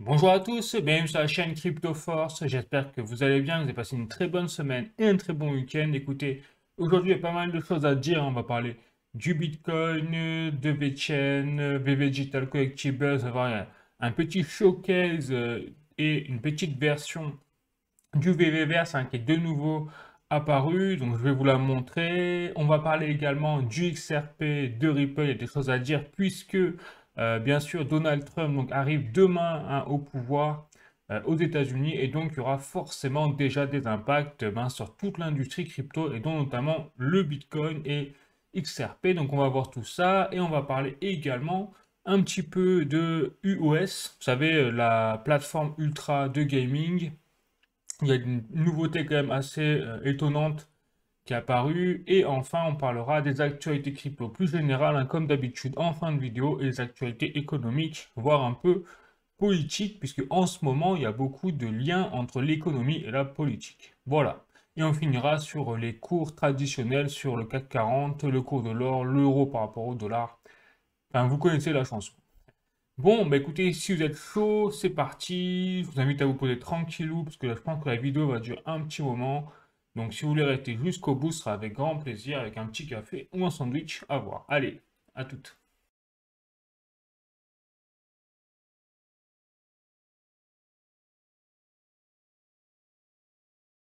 Bonjour à tous, bienvenue sur la chaîne Crypto Force. J'espère que vous allez bien, que vous avez passé une très bonne semaine et un très bon week-end. Écoutez, aujourd'hui il y a pas mal de choses à dire. On va parler du Bitcoin, de VeChain, VV Digital Collectibles. On va voir un petit showcase et une petite version du VVverse qui est de nouveau apparu. Donc je vais vous la montrer. On va parler également du XRP, de Ripple. Il y a des choses à dire puisque bien sûr Donald Trump donc, arrive demain au pouvoir aux États-Unis et donc il y aura forcément déjà des impacts sur toute l'industrie crypto et dont notamment le Bitcoin et XRP. Donc on va voir tout ça et on va parler également un petit peu de UOS, vous savez, la plateforme ultra de gaming. Il y a une nouveauté quand même assez étonnante qui est apparue. Et enfin, on parlera des actualités crypto plus générales, comme d'habitude en fin de vidéo, et des actualités économiques, voire un peu politiques, puisque en ce moment, il y a beaucoup de liens entre l'économie et la politique. Voilà. Et on finira sur les cours traditionnels, sur le CAC 40, le cours de l'or, l'euro par rapport au dollar. Enfin, vous connaissez la chanson. Bon, bah écoutez, si vous êtes chaud, c'est parti. Je vous invite à vous poser tranquillou, parce que là, je pense que la vidéo va durer un petit moment. Donc, si vous voulez rester jusqu'au bout, ce sera avec grand plaisir, avec un petit café ou un sandwich à voir. Allez, à toutes.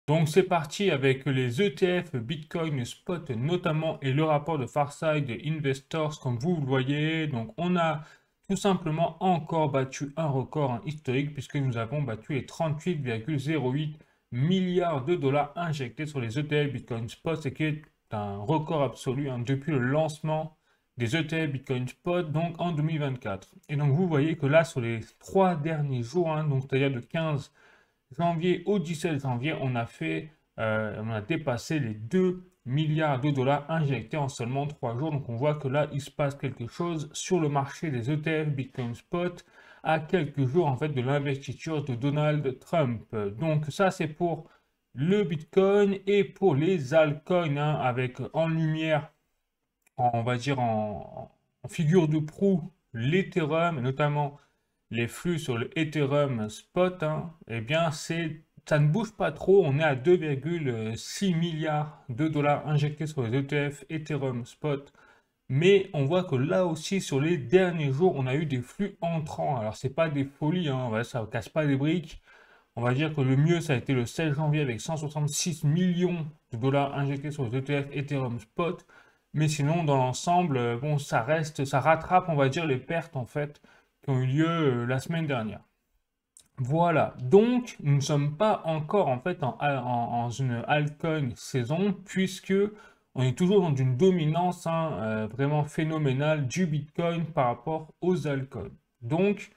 Donc, c'est parti avec les ETF Bitcoin Spot notamment et le rapport de Farside Investors, comme vous le voyez. Donc, on a tout simplement encore battu un record historique puisque nous avons battu les 38,08 milliards de dollars injectés sur les ETF Bitcoin Spot, ce qui est un record absolu depuis le lancement des ETF Bitcoin Spot, donc en 2024. Et donc vous voyez que là, sur les 3 derniers jours, donc c'est-à-dire de 15 janvier au 17 janvier, on a dépassé les 2 milliards de dollars injectés en seulement 3 jours. Donc on voit que là, il se passe quelque chose sur le marché des ETF Bitcoin Spot à quelques jours en fait de l'investiture de Donald Trump. Donc ça, c'est pour le Bitcoin et pour les altcoins avec en lumière, on va dire en figure de proue, l'Ethereum, et notamment les flux sur le Ethereum spot, eh bien, ça ne bouge pas trop. On est à 2,6 milliards de dollars injectés sur les ETF Ethereum spot. Mais on voit que là aussi, sur les derniers jours, on a eu des flux entrants. Alors, c'est pas des folies, ça ne casse pas des briques. On va dire que le mieux, ça a été le 16 janvier avec 166 millions de dollars injectés sur les ETF Ethereum spot. Mais sinon, dans l'ensemble, bon, ça rattrape, on va dire, les pertes en fait qui ont eu lieu la semaine dernière. Voilà, donc nous ne sommes pas encore en fait en une altcoin saison puisque on est toujours dans une dominance vraiment phénoménale du Bitcoin par rapport aux altcoins. Donc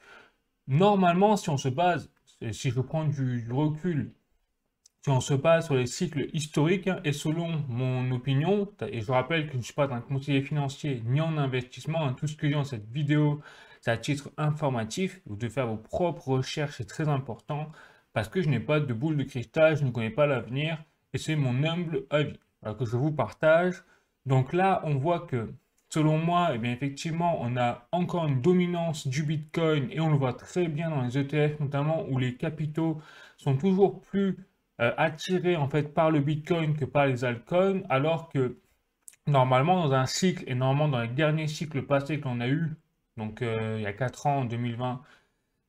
normalement, si on se base, si je prends du recul, si on se base sur les cycles historiques, et selon mon opinion, et je rappelle que je ne suis pas un conseiller financier ni en investissement, tout ce que je dis dans cette vidéo, c'est à titre informatif, vous devez faire vos propres recherches, c'est très important, parce que je n'ai pas de boule de cristal, je ne connais pas l'avenir, et c'est mon humble avis que je vous partage. Donc là, on voit que, selon moi, eh bien, effectivement, on a encore une dominance du Bitcoin, et on le voit très bien dans les ETF, notamment où les capitaux sont toujours plus attirés en fait par le Bitcoin que par les altcoins, alors que normalement dans un cycle, et normalement dans les derniers cycles passés qu'on a eu, donc il y a 4 ans en 2020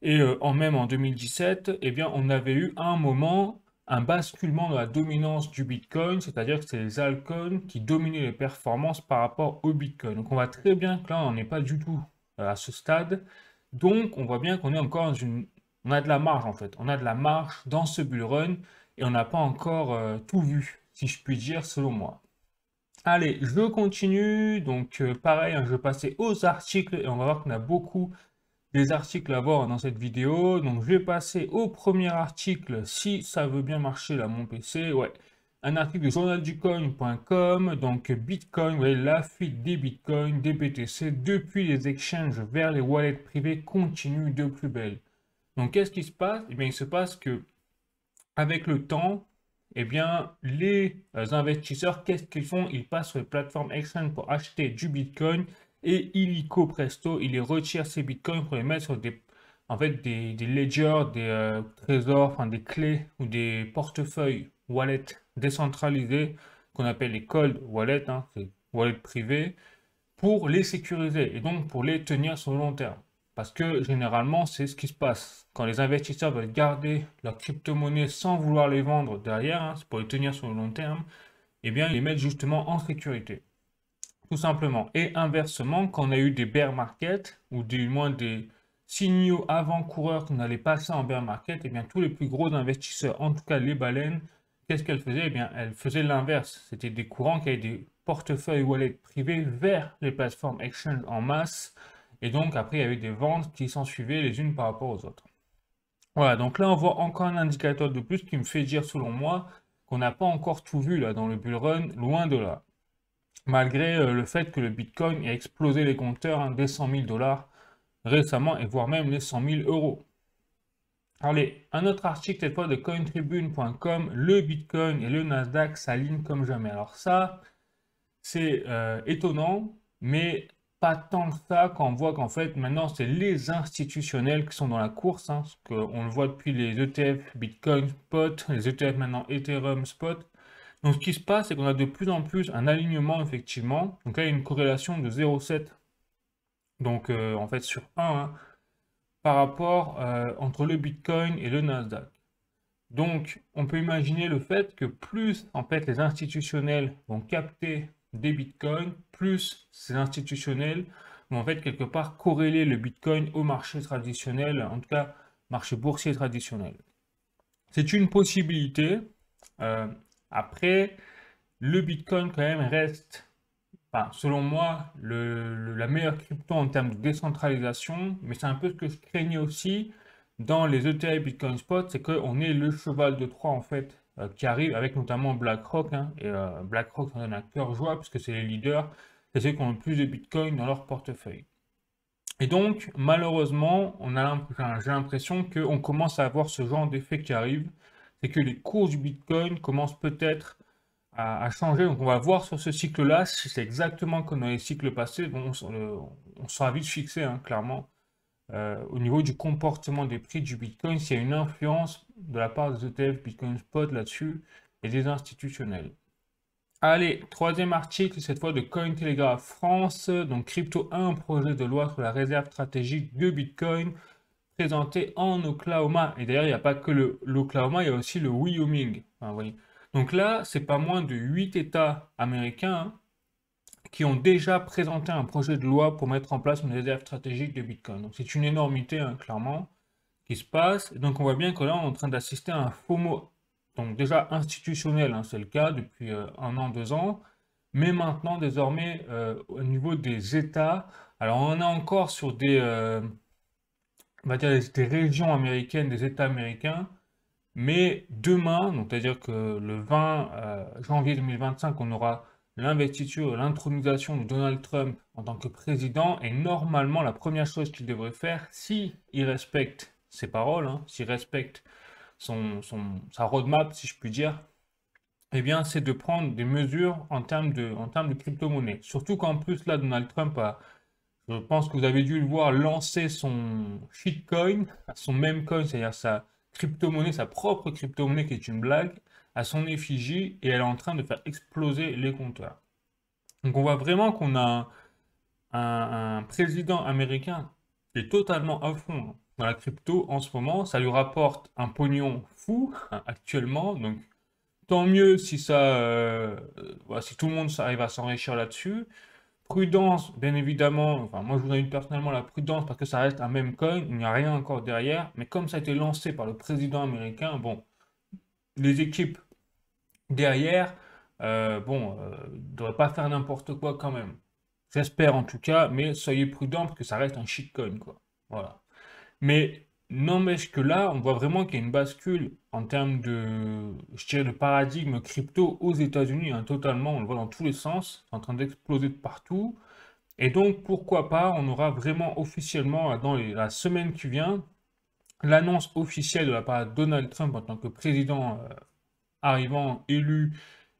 et même en 2017, eh bien on avait eu à un moment un basculement de la dominance du Bitcoin, c'est-à-dire que c'est les altcoins qui dominaient les performances par rapport au Bitcoin. Donc on voit très bien que là on n'est pas du tout à ce stade, donc on voit bien qu'on est encore dans une... On a de la marge en fait, on a de la marge dans ce bull run et on n'a pas encore tout vu, si je puis dire, selon moi. Allez, je continue. Donc, pareil, je vais passer aux articles et on va voir qu'on a beaucoup des articles à voir dans cette vidéo. Donc, je vais passer au premier article, si ça veut bien marcher là, mon PC. Ouais, un article de journalducoin.com. Donc, Bitcoin, vous voyez, la fuite des Bitcoins, des BTC depuis les exchanges vers les wallets privés continue de plus belle. Donc, qu'est-ce qui se passe? Eh bien, il se passe que avec le temps, eh bien, les investisseurs, qu'est-ce qu'ils font? Ils passent sur les plateformes exchange pour acheter du Bitcoin et illico presto, ils les retirent ces Bitcoins pour les mettre sur des, en fait des ledgers, des trésors, enfin des clés ou des portefeuilles wallet décentralisés qu'on appelle les cold wallets, hein, c'est wallet privés, pour les sécuriser et donc pour les tenir sur le long terme. Parce que généralement, c'est ce qui se passe. Quand les investisseurs veulent garder leurs crypto-monnaies sans vouloir les vendre derrière, hein, c'est pour les tenir sur le long terme, eh bien, ils les mettent justement en sécurité. Tout simplement. Et inversement, quand on a eu des bear markets, ou du moins des signaux avant-coureurs qu'on allait passer en bear market, eh bien, tous les plus gros investisseurs, en tout cas les baleines, qu'est-ce qu'elles faisaient? Eh bien, elles faisaient l'inverse. C'était des courants qui avaient des portefeuilles wallet privés vers les plateformes exchange en masse. Et donc, après, il y avait des ventes qui s'en suivaient les unes par rapport aux autres. Voilà, donc là, on voit encore un indicateur de plus qui me fait dire, selon moi, qu'on n'a pas encore tout vu là dans le bull run, loin de là. Malgré le fait que le Bitcoin ait explosé les compteurs hein, des 100 000 dollars récemment, et voire même les 100 000 euros. Allez, un autre article cette fois de cointribune.com, le Bitcoin et le Nasdaq s'alignent comme jamais. Alors ça, c'est étonnant, mais pas tant que ça quand on voit qu'en fait maintenant c'est les institutionnels qui sont dans la course, hein, parce qu'on le voit depuis les ETF Bitcoin Spot, les ETF maintenant Ethereum Spot. Donc ce qui se passe, c'est qu'on a de plus en plus un alignement effectivement. Donc là, il y a une corrélation de 0,7. Donc en fait sur 1 hein, par rapport entre le Bitcoin et le Nasdaq. Donc on peut imaginer le fait que plus en fait les institutionnels vont capter des Bitcoins, plus ces institutionnels vont en fait quelque part corréler le Bitcoin au marché traditionnel, en tout cas marché boursier traditionnel. C'est une possibilité. Euh, Après, le Bitcoin quand même reste, enfin, selon moi, la meilleure crypto en termes de décentralisation, mais c'est un peu ce que je craignais aussi dans les ETF Bitcoin Spot, c'est qu'on est le cheval de Troie en fait qui arrive avec notamment BlackRock, hein, et BlackRock en donne un cœur joie puisque c'est les leaders, c'est ceux qui ont le plus de Bitcoin dans leur portefeuille. Et donc, malheureusement, j'ai l'impression qu'on commence à avoir ce genre d'effet qui arrive, c'est que les cours du Bitcoin commencent peut-être à changer. Donc, on va voir sur ce cycle-là si c'est exactement comme dans les cycles passés. Bon, on sera vite fixé, hein, clairement, au niveau du comportement des prix du Bitcoin, s'il y a une influence de la part des ETF Bitcoin Spot là-dessus et des institutionnels. Allez, troisième article, cette fois de Cointelegraph France. Donc, Crypto 1, projet de loi sur la réserve stratégique de Bitcoin présenté en Oklahoma. Et d'ailleurs, il n'y a pas que l'Oklahoma, il y a aussi le Wyoming. Enfin, oui. Donc là, c'est pas moins de 8 États américains hein, qui ont déjà présenté un projet de loi pour mettre en place une réserve stratégique de Bitcoin. Donc c'est une énormité, hein, clairement, qui se passe. Et donc on voit bien que là, on est en train d'assister à un FOMO. Donc déjà institutionnel, hein, c'est le cas depuis 1 an, 2 ans. Mais maintenant, désormais, au niveau des États, alors on est encore sur on va dire des régions américaines, des États américains, mais demain, donc c'est-à-dire que le 20 janvier 2025, on aura l'investiture, l'intronisation de Donald Trump en tant que président, et normalement, la première chose qu'il devrait faire, s'il respecte ses paroles, hein, s'il respecte sa roadmap, si je puis dire, eh bien, c'est de prendre des mesures en termes de crypto-monnaie. Surtout qu'en plus, là, Donald Trump a, je pense que vous avez dû le voir, lancer son shitcoin, son meme coin, c'est-à-dire sa crypto-monnaie, sa propre crypto-monnaie qui est une blague, à son effigie, et elle est en train de faire exploser les compteurs. Donc on voit vraiment qu'on a un président américain qui est totalement à fond dans la crypto en ce moment. Ça lui rapporte un pognon fou hein, actuellement, donc tant mieux si voilà, si tout le monde arrive à s'enrichir là-dessus. Prudence, bien évidemment, enfin moi je vous invite personnellement la prudence parce que ça reste un même coin, il n'y a rien encore derrière, mais comme ça a été lancé par le président américain, bon, les équipes derrière, bon, ne devraient pas faire n'importe quoi quand même. J'espère en tout cas, mais soyez prudents parce que ça reste un shitcoin, quoi. Voilà. Mais n'empêche que là, on voit vraiment qu'il y a une bascule en termes de, je dirais, de paradigme crypto aux États-Unis, hein, totalement, on le voit dans tous les sens, c'est en train d'exploser de partout. Et donc, pourquoi pas, on aura vraiment officiellement, dans la semaine qui vient, l'annonce officielle de la part de Donald Trump en tant que président arrivant, élu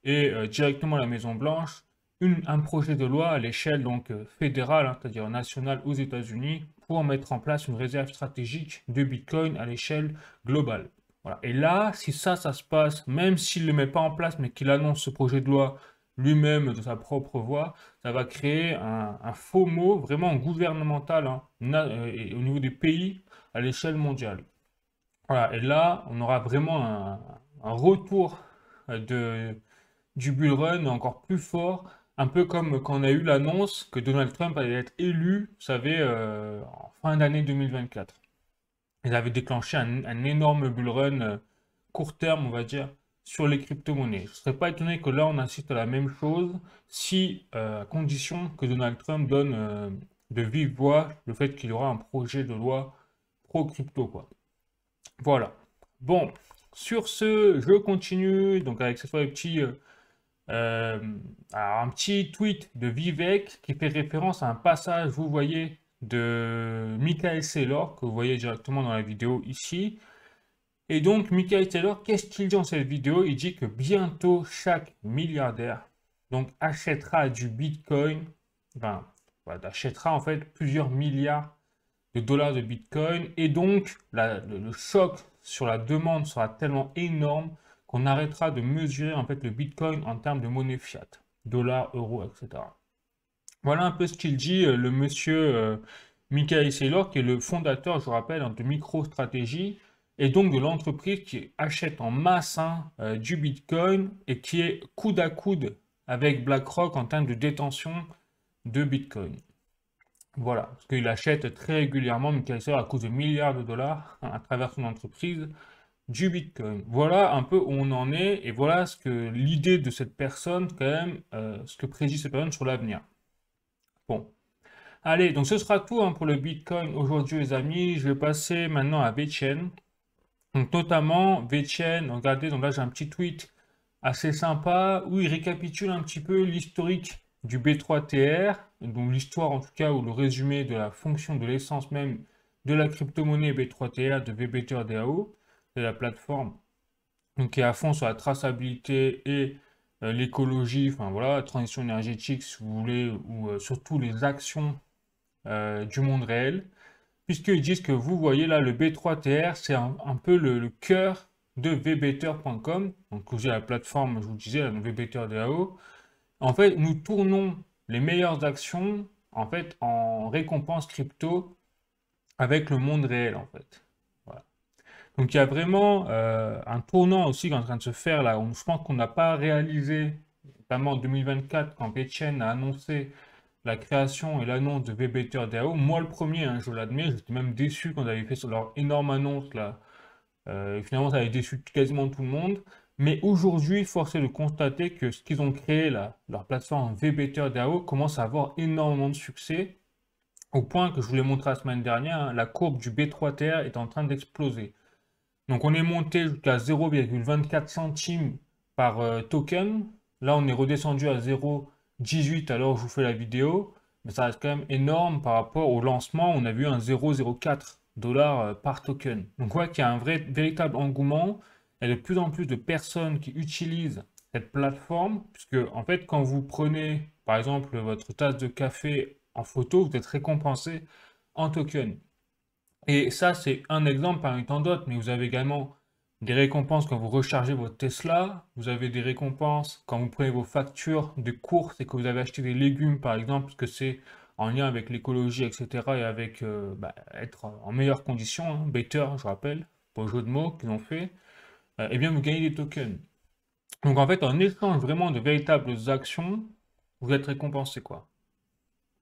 et directement à la Maison-Blanche, un projet de loi à l'échelle donc fédérale, hein, c'est-à-dire nationale aux États-Unis, pour mettre en place une réserve stratégique de Bitcoin à l'échelle globale. Voilà. Et là, si ça se passe, même s'il ne le met pas en place, mais qu'il annonce ce projet de loi lui-même de sa propre voix, ça va créer un faux mot vraiment gouvernemental hein, et au niveau des pays à l'échelle mondiale. Voilà. Et là, on aura vraiment un retour du bull run encore plus fort, un peu comme quand on a eu l'annonce que Donald Trump allait être élu, vous savez, en fin d'année 2024. Ils avaient déclenché un énorme bull run court terme, on va dire, sur les crypto-monnaies. Je ne serais pas étonné que là, on assiste à la même chose, si, à condition que Donald Trump donne de vive voix le fait qu'il y aura un projet de loi pro-crypto, quoi. Voilà. Bon, sur ce, je continue, donc avec cette fois euh, un petit tweet de Vivek qui fait référence à un passage, vous voyez, de Michael Saylor, que vous voyez directement dans la vidéo ici. Et donc, Michael Saylor, qu'est-ce qu'il dit dans cette vidéo? Il dit que bientôt, chaque milliardaire donc, achètera du Bitcoin, enfin, voilà, achètera en fait plusieurs milliards de dollars de Bitcoin. Et donc, le choc sur la demande sera tellement énorme qu'on arrêtera de mesurer en fait le Bitcoin en termes de monnaie fiat, dollars, euros, etc. Voilà un peu ce qu'il dit, le monsieur Michael Saylor, qui est le fondateur, je rappelle, hein, de MicroStrategy, et donc de l'entreprise qui achète en masse hein, du Bitcoin et qui est coude à coude avec BlackRock en termes de détention de Bitcoin. Voilà, parce qu'il achète très régulièrement, Michael Saylor, à cause de milliards de dollars hein, à travers son entreprise, du Bitcoin. Voilà un peu où on en est, et voilà ce que l'idée de cette personne, quand même, ce que prédit cette personne sur l'avenir. Bon, allez, donc ce sera tout hein, pour le Bitcoin aujourd'hui, les amis. Je vais passer maintenant à VeChain. Donc notamment, VeChain, regardez, donc là j'ai un petit tweet assez sympa où il récapitule un petit peu l'historique du B3TR, donc l'histoire en tout cas ou le résumé de la fonction de l'essence même de la crypto-monnaie B3TR de VBetterDAO, de la plateforme donc qui est à fond sur la traçabilité et l'écologie, enfin voilà, la transition énergétique si vous voulez, ou surtout les actions du monde réel, puisqu'ils disent que vous voyez là le B3TR, c'est un peu le cœur de vbetter.com, donc vous avez la plateforme, je vous disais, la VBetterDAO. En fait, nous tournons les meilleures actions en fait en récompense crypto avec le monde réel en fait. Voilà. Donc il y a vraiment un tournant aussi qui est en train de se faire là. Je pense qu'on n'a pas réalisé, notamment en 2024, quand VeChain a annoncé la création et l'annonce de vBetterDAO. Moi le premier, hein, je l'admets, j'étais même déçu quand ils avaient fait leur énorme annonce là. Finalement, ça avait déçu quasiment tout le monde. Mais aujourd'hui, force est de constater que ce qu'ils ont créé là, leur plateforme vBetterDAO, commence à avoir énormément de succès. Au point que je vous l'ai montré la semaine dernière, hein, la courbe du B3TR est en train d'exploser. Donc on est monté jusqu'à 0,24 centimes par token. Là, on est redescendu à 0,18 alors je vous fais la vidéo. Mais ça reste quand même énorme par rapport au lancement. On a vu un 0,04 $ par token. Donc on voit qu'il y a un véritable engouement. Il y a de plus en plus de personnes qui utilisent cette plateforme. Puisque en fait, quand vous prenez par exemple votre tasse de café en photo, vous êtes récompensé en token. Et ça, c'est un exemple parmi tant d'autres, mais vous avez également des récompenses quand vous rechargez votre Tesla, vous avez des récompenses quand vous prenez vos factures de courses et que vous avez acheté des légumes, par exemple, parce que c'est en lien avec l'écologie, etc., et avec être en meilleures conditions, hein, better, je rappelle, pour le jeu de mots qu'ils ont fait, eh bien, vous gagnez des tokens. Donc, en fait, en échange vraiment de véritables actions, vous êtes récompensé, quoi.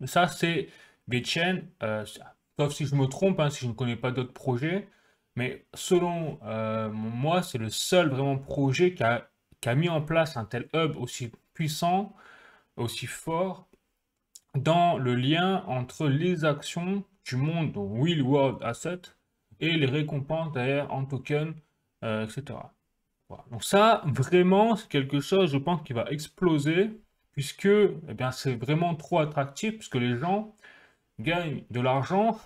Ça, c'est VeChain, sauf si je me trompe, hein, si je ne connais pas d'autres projets, mais selon moi, c'est le seul vraiment projet qui a mis en place un tel hub aussi puissant, aussi fort, dans le lien entre les actions du monde Real World Asset et les récompenses derrière en token, etc. Voilà. Donc ça, vraiment, c'est quelque chose, je pense, qui va exploser, puisque eh bien, c'est vraiment trop attractif, puisque les gens gagnent de l'argent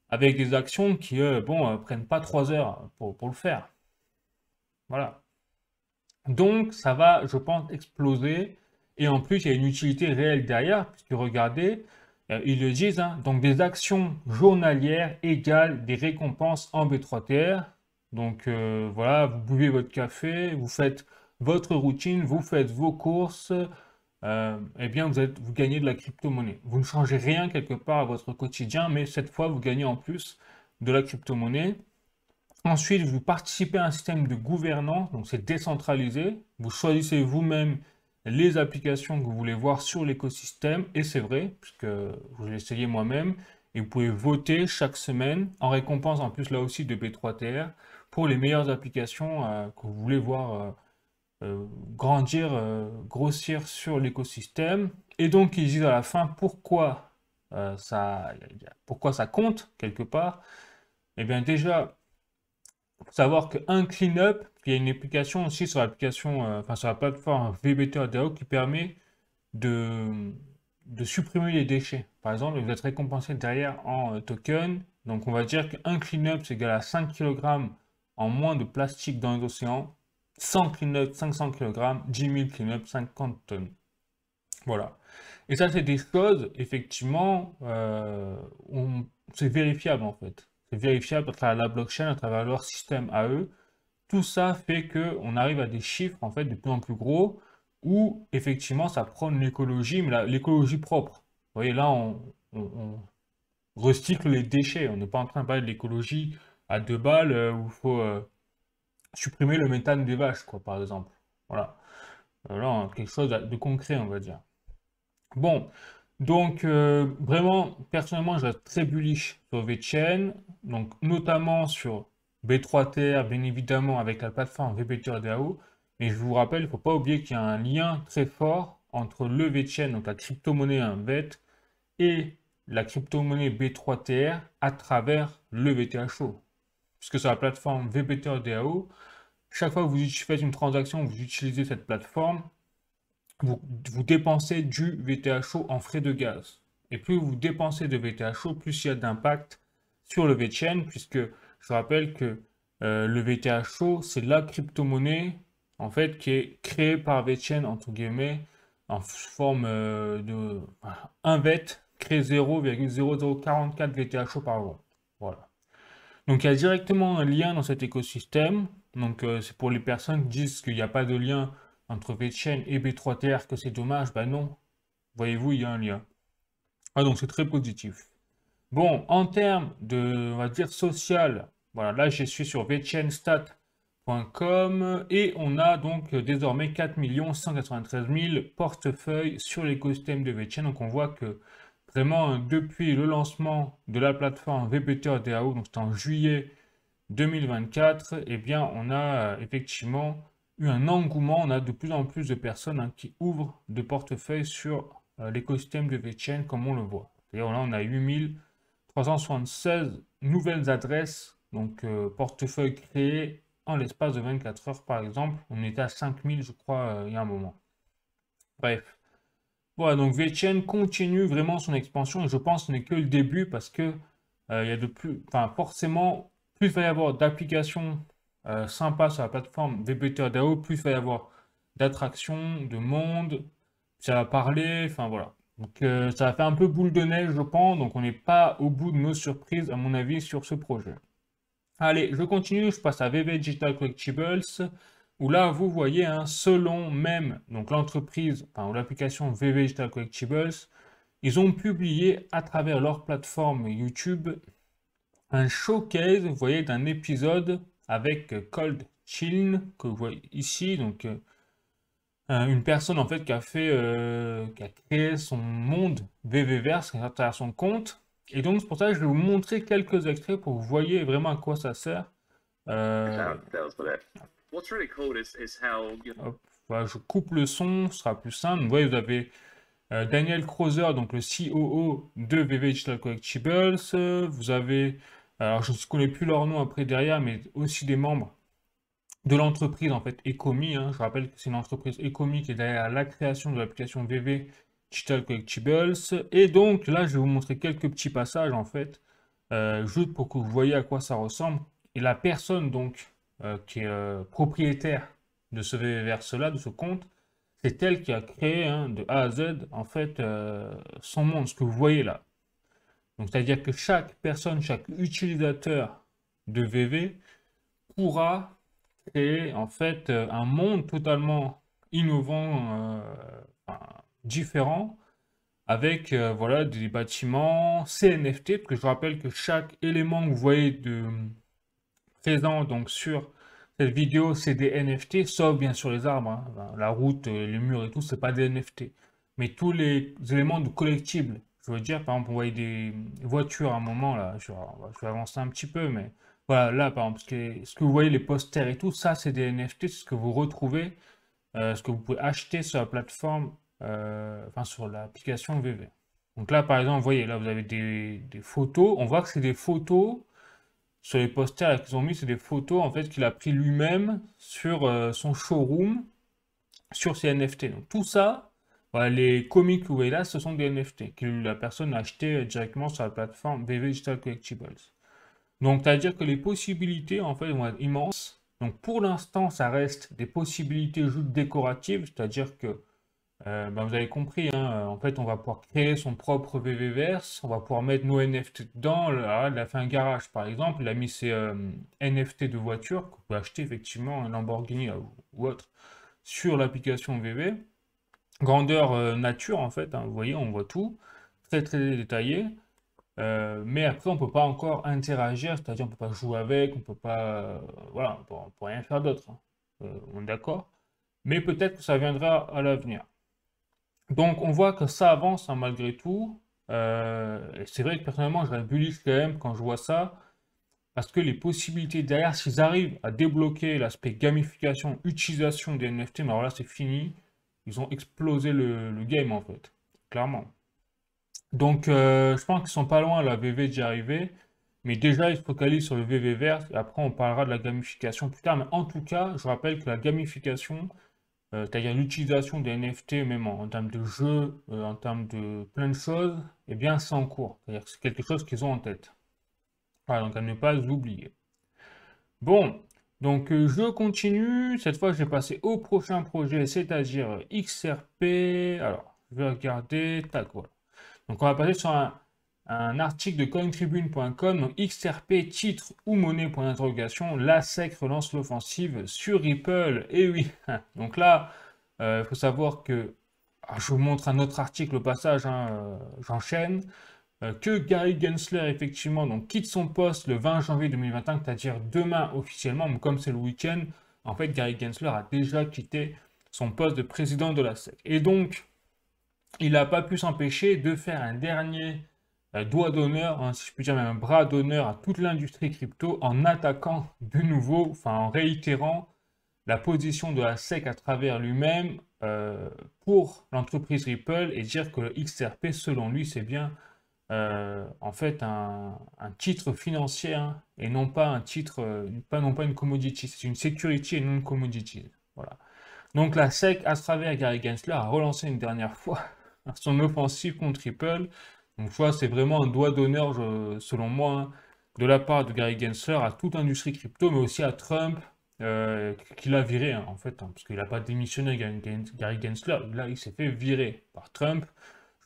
avec des actions qui, bon, prennent pas 3 heures pour le faire. Voilà. Donc, ça va, je pense, exploser. Et en plus, il y a une utilité réelle derrière, puisque regardez, Ils le disent, hein, donc des actions journalières égales des récompenses en B3TR. Donc voilà, vous buvez votre café, vous faites votre routine, vous faites vos courses, eh bien vous gagnez de la crypto-monnaie. Vous ne changez rien quelque part à votre quotidien, mais cette fois vous gagnez en plus de la crypto-monnaie. Ensuite, vous participez à un système de gouvernance, donc c'est décentralisé. Vous choisissez vous-même les applications que vous voulez voir sur l'écosystème, et c'est vrai, puisque je l'ai essayé moi-même, et vous pouvez voter chaque semaine, en récompense en plus là aussi de B3TR, pour les meilleures applications que vous voulez voir grandir, grossir sur l'écosystème. Et donc, ils disent à la fin pourquoi ça compte quelque part. Eh bien déjà, faut savoir qu'un clean-up, il y a une application aussi sur l'application, enfin sur la plateforme VBTRDAO qui permet de, de supprimer les déchets. Par exemple, vous êtes récompensé derrière en token. Donc on va dire qu'un clean-up c'est égal à 5 kg en moins de plastique dans les océans. 100 clean-up, 500 kg, 10 000 clean-up, 50 tonnes. Voilà. Et ça, c'est des choses, effectivement, c'est vérifiable en fait. C'est vérifiable à travers la blockchain, à travers leur système à eux. Tout ça fait qu'on arrive à des chiffres en fait de plus en plus gros où effectivement ça prône l'écologie, mais l'écologie propre. Vous voyez, là, on recycle les déchets. On n'est pas en train de parler de l'écologie à 2 balles où il faut supprimer le méthane des vaches, quoi, par exemple. Voilà. Là, quelque chose de concret, on va dire. Bon, donc vraiment, personnellement, je reste très bullish sur VeChain, donc notamment sur B3TR, bien évidemment, avec la plateforme VBTRDAO. Mais je vous rappelle, il ne faut pas oublier qu'il y a un lien très fort entre le VeChain, donc la crypto-monnaie VET, et la crypto-monnaie B3TR à travers le VTHO. Puisque sur la plateforme VBTRDAO, chaque fois que vous faites une transaction, vous utilisez cette plateforme, vous dépensez du VTHO en frais de gaz. Et plus vous dépensez de VTHO, plus il y a d'impact sur le VeChain, puisque je rappelle que le VTHO, c'est la crypto-monnaie en fait qui est créée par VeChain, entre guillemets, en forme de un VET crée 0,0044 VTHO par jour. Voilà. Donc il y a directement un lien dans cet écosystème. Donc c'est pour les personnes qui disent qu'il n'y a pas de lien entre VeChain et B3TR, que c'est dommage. Ben non, voyez-vous, il y a un lien. Ah donc c'est très positif. Bon, en termes de, on va dire, social, voilà, là je suis sur VeChainStat.com et on a donc désormais 4 193 000 portefeuilles sur l'écosystème de VeChain. Donc on voit que vraiment depuis le lancement de la plateforme VBTRDAO, donc c'était en juillet 2024, eh bien on a effectivement eu un engouement, on a de plus en plus de personnes qui ouvrent de portefeuilles sur l'écosystème de VeChain comme on le voit. D'ailleurs là on a 8376 nouvelles adresses, donc portefeuilles créés en l'espace de 24 heures par exemple. On était à 5000 je crois il y a un moment. Bref. Voilà, donc VeChain continue vraiment son expansion et je pense que ce n'est que le début parce que il y a de plus, enfin forcément, plus il va y avoir d'applications sympas sur la plateforme VBTRDAO, plus il va y avoir d'attractions, de monde, ça va parler, enfin voilà. Donc ça va faire un peu boule de neige, je pense, donc on n'est pas au bout de nos surprises, à mon avis, sur ce projet. Allez, je continue, je passe à VV Digital Collectibles, où là, vous voyez, hein, selon même donc l'entreprise, enfin, ou l'application VV Digital Collectibles, ils ont publié à travers leur plateforme YouTube un showcase, vous voyez, d'un épisode avec Cold Chin, que vous voyez ici, donc une personne en fait qui a créé son monde VVverse à travers son compte. Et donc c'est pour ça que je vais vous montrer quelques extraits pour que vous voyez vraiment à quoi ça sert. Hop, voilà, je coupe le son, ce sera plus simple. Vous voyez, vous avez Daniel Crozer, donc le COO de VV Digital Collectibles. Vous avez, alors je ne connais plus leur nom après derrière, mais aussi des membres de l'entreprise en fait Ecomi. Hein. Je rappelle que c'est une entreprise Ecomi qui est derrière la création de l'application VV Digital Collectibles. Et donc là, je vais vous montrer quelques petits passages en fait, juste pour que vous voyez à quoi ça ressemble. Et la personne donc qui est propriétaire de ce VVverse là, de ce compte, c'est elle qui a créé hein, de A à Z, en fait, son monde, ce que vous voyez là. Donc, c'est-à-dire que chaque personne, chaque utilisateur de VV pourra créer, en fait, un monde totalement innovant, enfin, différent, avec, voilà, des bâtiments, CNFT, parce que je rappelle que chaque élément que vous voyez présent donc sur cette vidéo, c'est des NFT, sauf bien sûr les arbres, hein. La route, les murs et tout, c'est pas des NFT. Mais tous les éléments de collectibles, je veux dire, par exemple, on voyait des voitures à un moment, là, je vais avancer un petit peu, mais voilà, là, par exemple, ce que vous voyez, les posters et tout, ça, c'est des NFT, c'est ce que vous retrouvez, ce que vous pouvez acheter sur la plateforme, enfin, sur l'application VV. Donc là, par exemple, vous voyez, là, vous avez des photos, on voit que c'est des photos sur les posters qu'ils ont mis, c'est des photos en fait qu'il a pris lui-même sur son showroom, sur ses NFT. Donc tout ça, voilà, les comics que vous voyez là, ce sont des NFT que la personne a acheté directement sur la plateforme VV Digital Collectibles. Donc c'est-à-dire que les possibilités en fait vont être immenses. Donc pour l'instant, ça reste des possibilités juste décoratives, c'est-à-dire que ben, vous avez compris, hein, en fait, on va pouvoir créer son propre VVverse, on va pouvoir mettre nos NFT dedans. Là, il a fait un garage, par exemple, il a mis ses NFT de voiture, qu'on peut acheter effectivement un Lamborghini ou autre, sur l'application VV. Grandeur nature, en fait, hein, vous voyez, on voit tout, très très détaillé. Mais après, on peut pas encore interagir, c'est-à-dire on peut pas jouer avec, on peut pas, voilà, on peut rien faire d'autre, hein. On est d'accord? Mais peut-être que ça viendra à l'avenir. Donc on voit que ça avance hein, malgré tout. Et c'est vrai que personnellement, je reste bullish quand même quand je vois ça, parce que les possibilités derrière, s'ils arrivent à débloquer l'aspect gamification, utilisation des NFT, mais alors là c'est fini. Ils ont explosé le game en fait, clairement. Donc je pense qu'ils sont pas loin la VV d'y arriver, mais déjà ils se focalisent sur le VV vert, et après on parlera de la gamification plus tard. Mais en tout cas, je rappelle que la gamification, c'est-à-dire l'utilisation des NFT, même en termes de jeu, en termes de plein de choses, eh bien, c'est en cours. C'est-à-dire que c'est quelque chose qu'ils ont en tête. Voilà, donc à ne pas oublier. Bon, donc je continue. Cette fois, je vais passer au prochain projet, c'est-à-dire XRP. Alors, je vais regarder. Tac, voilà. Donc, on va passer sur un article de cointribune.com. Donc, XRP, titre ou monnaie, point d'interrogation. La SEC relance l'offensive sur Ripple. Et oui. Donc là, il faut savoir que, alors, je vous montre un autre article au passage, hein, j'enchaîne, que Gary Gensler, effectivement, donc, quitte son poste le 20 janvier 2021, c'est-à-dire demain officiellement, mais comme c'est le week-end, en fait, Gary Gensler a déjà quitté son poste de président de la SEC. Et donc, il n'a pas pu s'empêcher de faire un dernier doigt d'honneur, hein, si je puis dire même un bras d'honneur à toute l'industrie crypto en attaquant de nouveau, enfin en réitérant la position de la SEC à travers lui-même pour l'entreprise Ripple et dire que le XRP, selon lui, c'est bien en fait un titre financier hein, et non pas un titre, non pas une commodity. C'est une security et non une commodity. Voilà. Donc la SEC, à travers Gary Gensler, a relancé une dernière fois son offensive contre Ripple. Donc je vois, c'est vraiment un doigt d'honneur, selon moi, hein, de la part de Gary Gensler à toute l'industrie crypto, mais aussi à Trump, qui l'a viré, hein, en fait, hein, parce qu'il n'a pas démissionné, Gary Gensler, là, il s'est fait virer par Trump.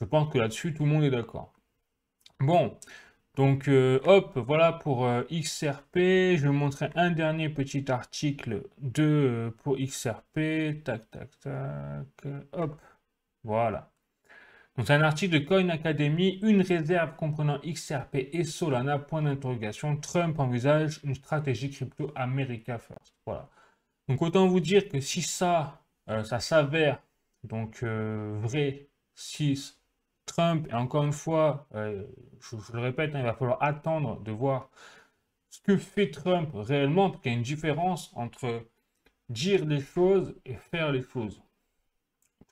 Je pense que là-dessus, tout le monde est d'accord. Bon, donc hop, voilà pour XRP. Je vais vous montrer un dernier petit article pour XRP. Tac, tac, tac. Hop, voilà. Donc c'est un article de Coin Academy, une réserve comprenant XRP et Solana, point d'interrogation. Trump envisage une stratégie crypto America First. Voilà. Donc autant vous dire que si ça s'avère donc vrai, si Trump, et encore une fois, je le répète, hein, il va falloir attendre de voir ce que fait Trump réellement, parce qu'il y a une différence entre dire les choses et faire les choses.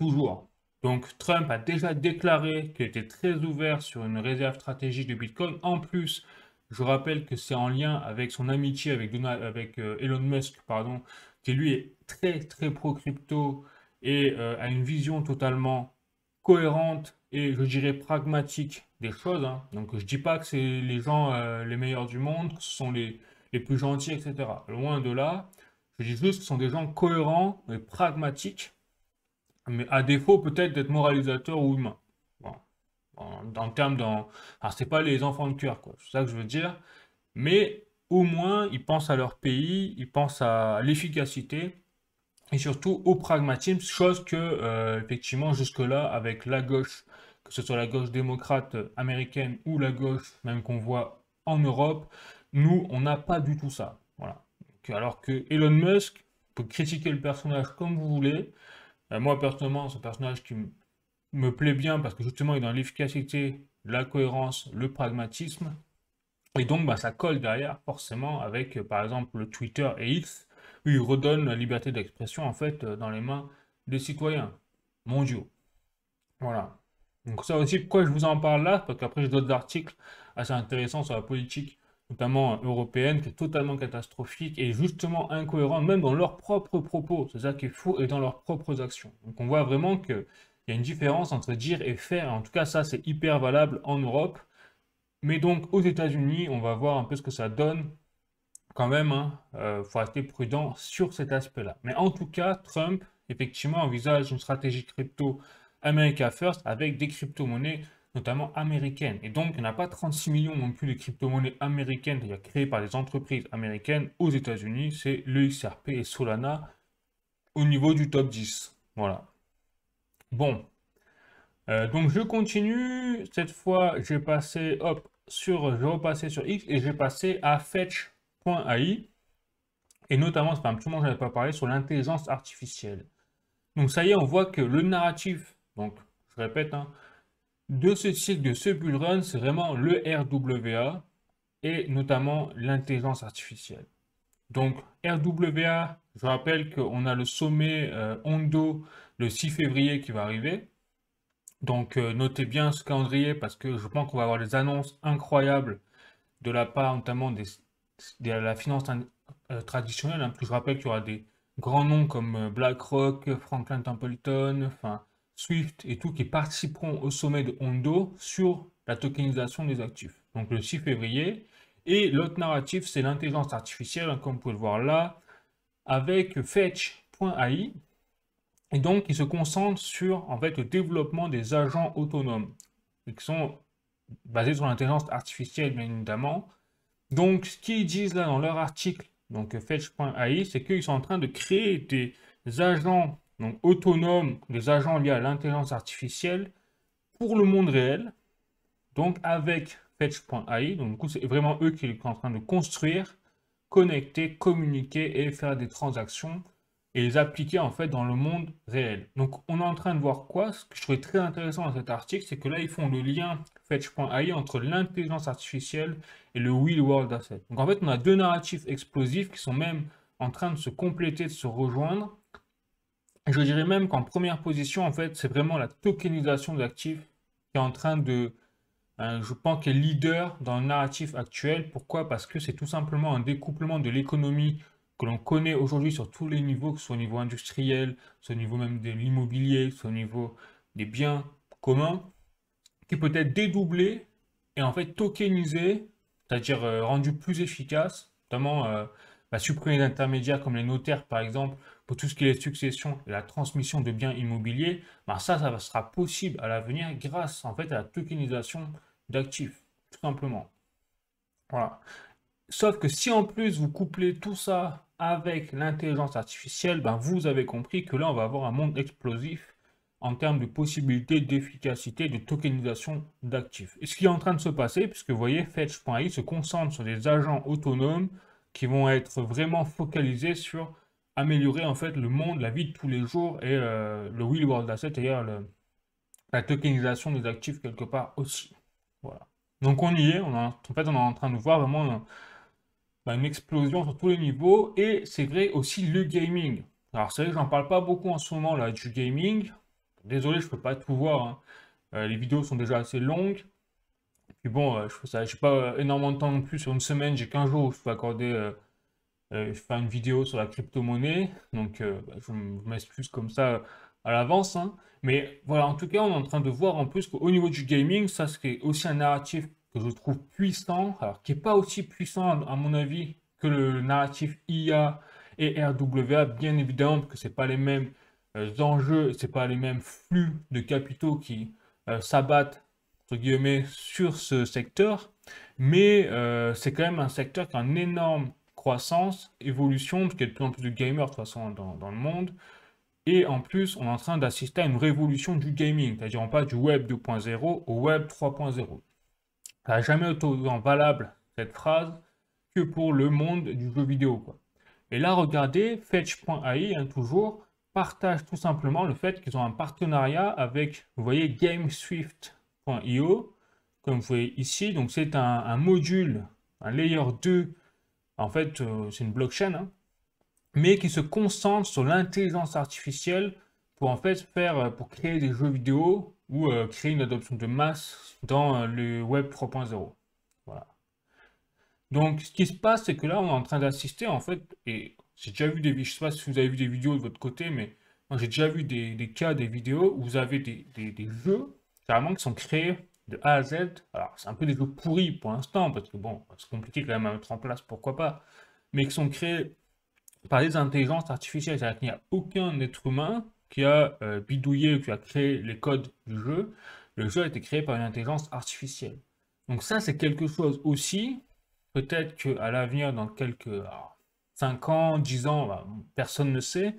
Toujours. Donc Trump a déjà déclaré qu'il était très ouvert sur une réserve stratégique de Bitcoin. En plus, je rappelle que c'est en lien avec son amitié avec Elon Musk, pardon, qui lui est très très pro-crypto et a une vision totalement cohérente et je dirais pragmatique des choses, hein. Donc je dis pas que c'est les gens les meilleurs du monde, que ce sont les plus gentils, etc. Loin de là. Je dis juste que ce sont des gens cohérents et pragmatiques mais à défaut peut-être d'être moralisateur ou humain. Bon, en termes dans... Alors c'est pas les enfants de cœur, quoi, c'est ça que je veux dire, mais au moins ils pensent à leur pays, ils pensent à l'efficacité, et surtout au pragmatisme, chose que, effectivement, jusque-là, avec la gauche, que ce soit la gauche démocrate américaine ou la gauche même qu'on voit en Europe, nous, on n'a pas du tout ça. Voilà. Alors que Elon Musk peut critiquer le personnage comme vous voulez. Moi, personnellement, c'est un personnage qui me plaît bien parce que justement, il est dans l'efficacité, la cohérence, le pragmatisme. Et donc, bah, ça colle derrière, forcément, avec, par exemple, le Twitter et X, où il redonne la liberté d'expression, en fait, dans les mains des citoyens mondiaux. Voilà. Donc ça aussi, pourquoi je vous en parle là? Parce qu'après, j'ai d'autres articles assez intéressants sur la politique, notamment européenne, qui est totalement catastrophique et justement incohérente, même dans leurs propres propos. C'est ça qui est fou, et dans leurs propres actions. Donc on voit vraiment qu'il y a une différence entre dire et faire. En tout cas, ça, c'est hyper valable en Europe. Mais donc, aux États-Unis, on va voir un peu ce que ça donne quand même. Hein, faut rester prudent sur cet aspect-là. Mais en tout cas, Trump, effectivement, envisage une stratégie crypto America First avec des crypto-monnaies, notamment américaines. Et donc, il n'y en a pas 36 millions non plus de crypto-monnaies américaines, c'est-à-dire créées par des entreprises américaines aux États-Unis. C'est le XRP et Solana au niveau du top 10. Voilà. Bon, donc je continue. Cette fois, j'ai passé, hop, je vais repasser sur X et j'ai passé à fetch.ai. Et notamment, c'est un petit moment que je n'avais pas parlé sur l'intelligence artificielle. Donc ça y est, on voit que le narratif, donc je répète, hein, de ce cycle, de ce bull run, c'est vraiment le RWA et notamment l'intelligence artificielle. Donc RWA, je rappelle qu'on a le sommet Hondo le 6 février qui va arriver. Donc notez bien ce calendrier parce que je pense qu'on va avoir des annonces incroyables de la part notamment de la finance traditionnelle. Hein, parce que je rappelle qu'il y aura des grands noms comme BlackRock, Franklin Templeton, enfin Swift et tout qui participeront au sommet de Hondo sur la tokenisation des actifs. Donc le 6 février. Et l'autre narratif, c'est l'intelligence artificielle, hein, comme vous pouvez le voir là, avec Fetch.ai. Et donc, il se concentre sur en fait, le développement des agents autonomes, et qui sont basés sur l'intelligence artificielle, bien évidemment. Donc, ce qu'ils disent là dans leur article, donc Fetch.ai, c'est qu'ils sont en train de créer des agents donc, autonomes, des agents liés à l'intelligence artificielle pour le monde réel, donc avec Fetch.ai. Donc, du coup, c'est vraiment eux qui sont en train de construire, connecter, communiquer et faire des transactions et les appliquer en fait dans le monde réel. Donc on est en train de voir quoi? Ce que je trouvais très intéressant dans cet article, c'est que là ils font le lien Fetch.ai entre l'intelligence artificielle et le real world asset. Donc en fait on a deux narratifs explosifs qui sont même en train de se compléter, de se rejoindre. Et je dirais même qu'en première position, en fait, c'est vraiment la tokenisation de l'actif qui est en train de, je pense, qui est leader dans le narratif actuel. Pourquoi? Parce que c'est tout simplement un découplement de l'économie que l'on connaît aujourd'hui sur tous les niveaux, que ce soit au niveau industriel, que ce soit au niveau même de l'immobilier, que ce soit au niveau des biens communs, qui peut être dédoublé et en fait tokenisé, c'est-à-dire rendu plus efficace, notamment supprimer d'intermédiaires comme les notaires par exemple, pour tout ce qui est succession et la transmission de biens immobiliers, ça sera possible à l'avenir grâce en fait à la tokenisation d'actifs, tout simplement. Voilà. Sauf que si en plus vous couplez tout ça avec l'intelligence artificielle, ben vous avez compris que là on va avoir un monde explosif en termes de possibilités d'efficacité, de tokenisation d'actifs. Et ce qui est en train de se passer, puisque vous voyez, Fetch.ai se concentre sur des agents autonomes qui vont être vraiment focalisés sur améliorer en fait le monde, la vie de tous les jours et le real world asset, c'est-à-dire la tokenisation des actifs quelque part aussi. Voilà. Donc on y est, en fait on est en train de voir vraiment une explosion sur tous les niveaux, et c'est vrai aussi le gaming. Alors c'est vrai que j'en parle pas beaucoup en ce moment là du gaming, désolé je peux pas tout voir, hein. Les vidéos sont déjà assez longues, puis bon, j'ai pas énormément de temps non plus sur une semaine, j'ai qu'un jour où je peux accorder, faire une vidéo sur la crypto-monnaie, donc je m'excuse comme ça à l'avance, hein. Mais voilà, en tout cas on est en train de voir en plus qu'au niveau du gaming, ça c'est aussi un narratif que je trouve puissant, alors qui n'est pas aussi puissant à mon avis que le narratif IA et RWA, bien évidemment, parce que c'est pas les mêmes enjeux, c'est pas les mêmes flux de capitaux qui s'abattent entre guillemets sur ce secteur, mais c'est quand même un secteur qui a une énorme croissance, évolution, parce qu'il y a de plus en plus de gamers de toute façon dans le monde, et en plus on est en train d'assister à une révolution du gaming, c'est-à-dire on passe du web 2.0 au web 3.0. Ça n'a jamais été autant valable cette phrase que pour le monde du jeu vidéo, quoi. Et là, regardez, Fetch.ai, hein, toujours, partage tout simplement le fait qu'ils ont un partenariat avec, vous voyez, GameSwift.io, comme vous voyez ici. Donc, c'est un module, un layer 2, en fait, c'est une blockchain, hein, mais qui se concentre sur l'intelligence artificielle pour, en fait, pour créer des jeux vidéo ou créer une adoption de masse dans le Web 3.0. Voilà. Donc, ce qui se passe, c'est que là, on est en train d'assister, en fait, et j'ai déjà vu je sais pas si vous avez vu des vidéos de votre côté, mais moi, j'ai déjà vu des cas, des vidéos où vous avez des jeux, carrément, qui sont créés de A à Z. Alors, c'est un peu des jeux pourris pour l'instant, parce que bon, c'est compliqué quand même à mettre en place, pourquoi pas, mais qui sont créés par des intelligences artificielles, c'est-à-dire qu'il n'y a aucun être humain qui a bidouillé, qui a créé les codes du jeu. Le jeu a été créé par une intelligence artificielle. Donc ça, c'est quelque chose aussi. Peut-être qu'à l'avenir, dans quelques 5 ans, 10 ans, bah, personne ne sait,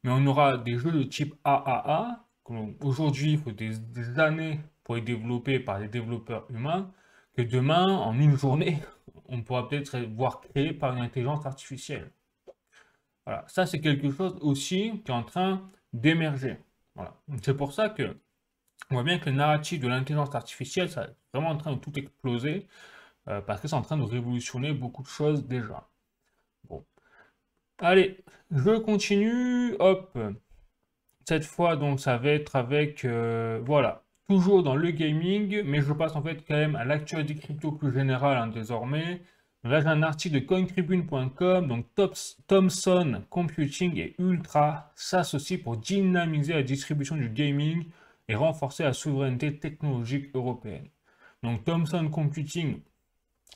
mais on aura des jeux de type AAA. Aujourd'hui, il faut des années pour les développer par des développeurs humains, que demain, en une journée, on pourra peut-être voir créés par une intelligence artificielle. Voilà, ça c'est quelque chose aussi qui est en train d'émerger. Voilà. C'est pour ça que on voit bien que le narratif de l'intelligence artificielle, ça est vraiment en train de tout exploser, parce que c'est en train de révolutionner beaucoup de choses déjà. Bon. Allez, je continue, hop. Cette fois, donc, ça va être avec, voilà, toujours dans le gaming, mais je passe en fait quand même à l'actualité crypto plus générale, hein, désormais. Là, j'ai un article de cointribune.com, donc Thomson Computing et Ultra s'associent pour dynamiser la distribution du gaming et renforcer la souveraineté technologique européenne. Donc Thomson Computing,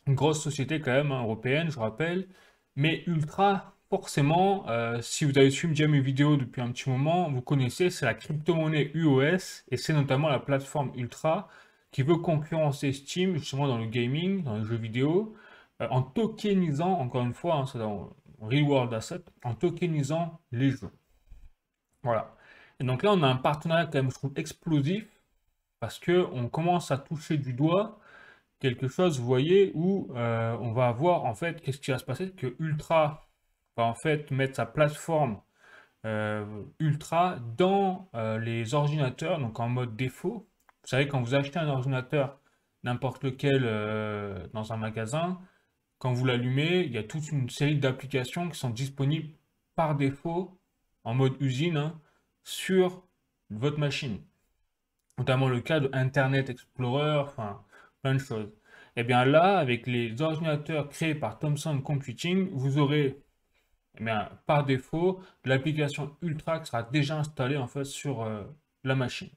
une grosse société quand même, hein, européenne, je rappelle, mais Ultra, forcément, si vous avez suivi déjà mes vidéos depuis un petit moment, vous connaissez, c'est la crypto-monnaie UOS, et c'est notamment la plateforme Ultra qui veut concurrencer Steam, justement dans le gaming, dans les jeux vidéo, en tokenisant, encore une fois, hein, c'est dans Real World Asset, en tokenisant les jeux. Voilà. Et donc là, on a un partenariat quand même, je trouve, explosif, parce qu'on commence à toucher du doigt quelque chose, vous voyez, où on va avoir, en fait, qu'est-ce qui va se passer, que Ultra va en fait mettre sa plateforme Ultra dans les ordinateurs, donc en mode défaut. Vous savez, quand vous achetez un ordinateur, n'importe lequel, dans un magasin, quand vous l'allumez, il y a toute une série d'applications qui sont disponibles par défaut, en mode usine, hein, sur votre machine. Notamment le cas de Internet Explorer, enfin, plein de choses. Et bien là, avec les ordinateurs créés par Thomson Computing, vous aurez, eh bien, par défaut, l'application Ultra qui sera déjà installée en fait sur la machine.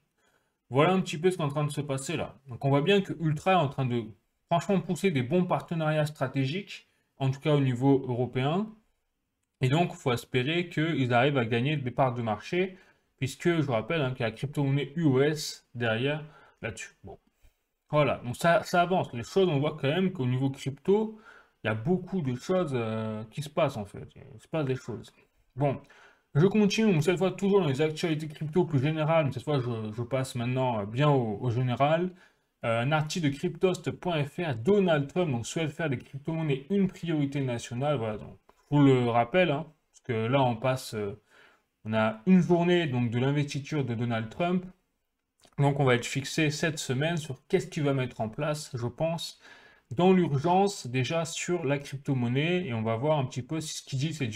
Voilà un petit peu ce qui est en train de se passer là. Donc on voit bien que Ultra est en train de franchement pousser des bons partenariats stratégiques, en tout cas au niveau européen. Et donc il faut espérer qu'ils arrivent à gagner des parts de marché, puisque je vous rappelle, hein, qu'il y a la crypto-monnaie UOS derrière là-dessus. Bon, voilà, donc ça avance. Les choses, on voit quand même qu'au niveau crypto, il y a beaucoup de choses qui se passent en fait. Il se passe des choses. Bon, je continue, donc cette fois toujours dans les actualités crypto plus générales, mais cette fois je passe maintenant bien au général. Un article de cryptost.fr, Donald Trump donc, souhaite faire des crypto-monnaies une priorité nationale. Voilà, donc je vous le rappelle, hein, parce que là on a une journée donc, de l'investiture de Donald Trump. Donc on va être fixé cette semaine sur qu'est-ce qu'il va mettre en place, je pense, dans l'urgence déjà sur la crypto-monnaie, et on va voir un petit peu si ce qu'il dit c'est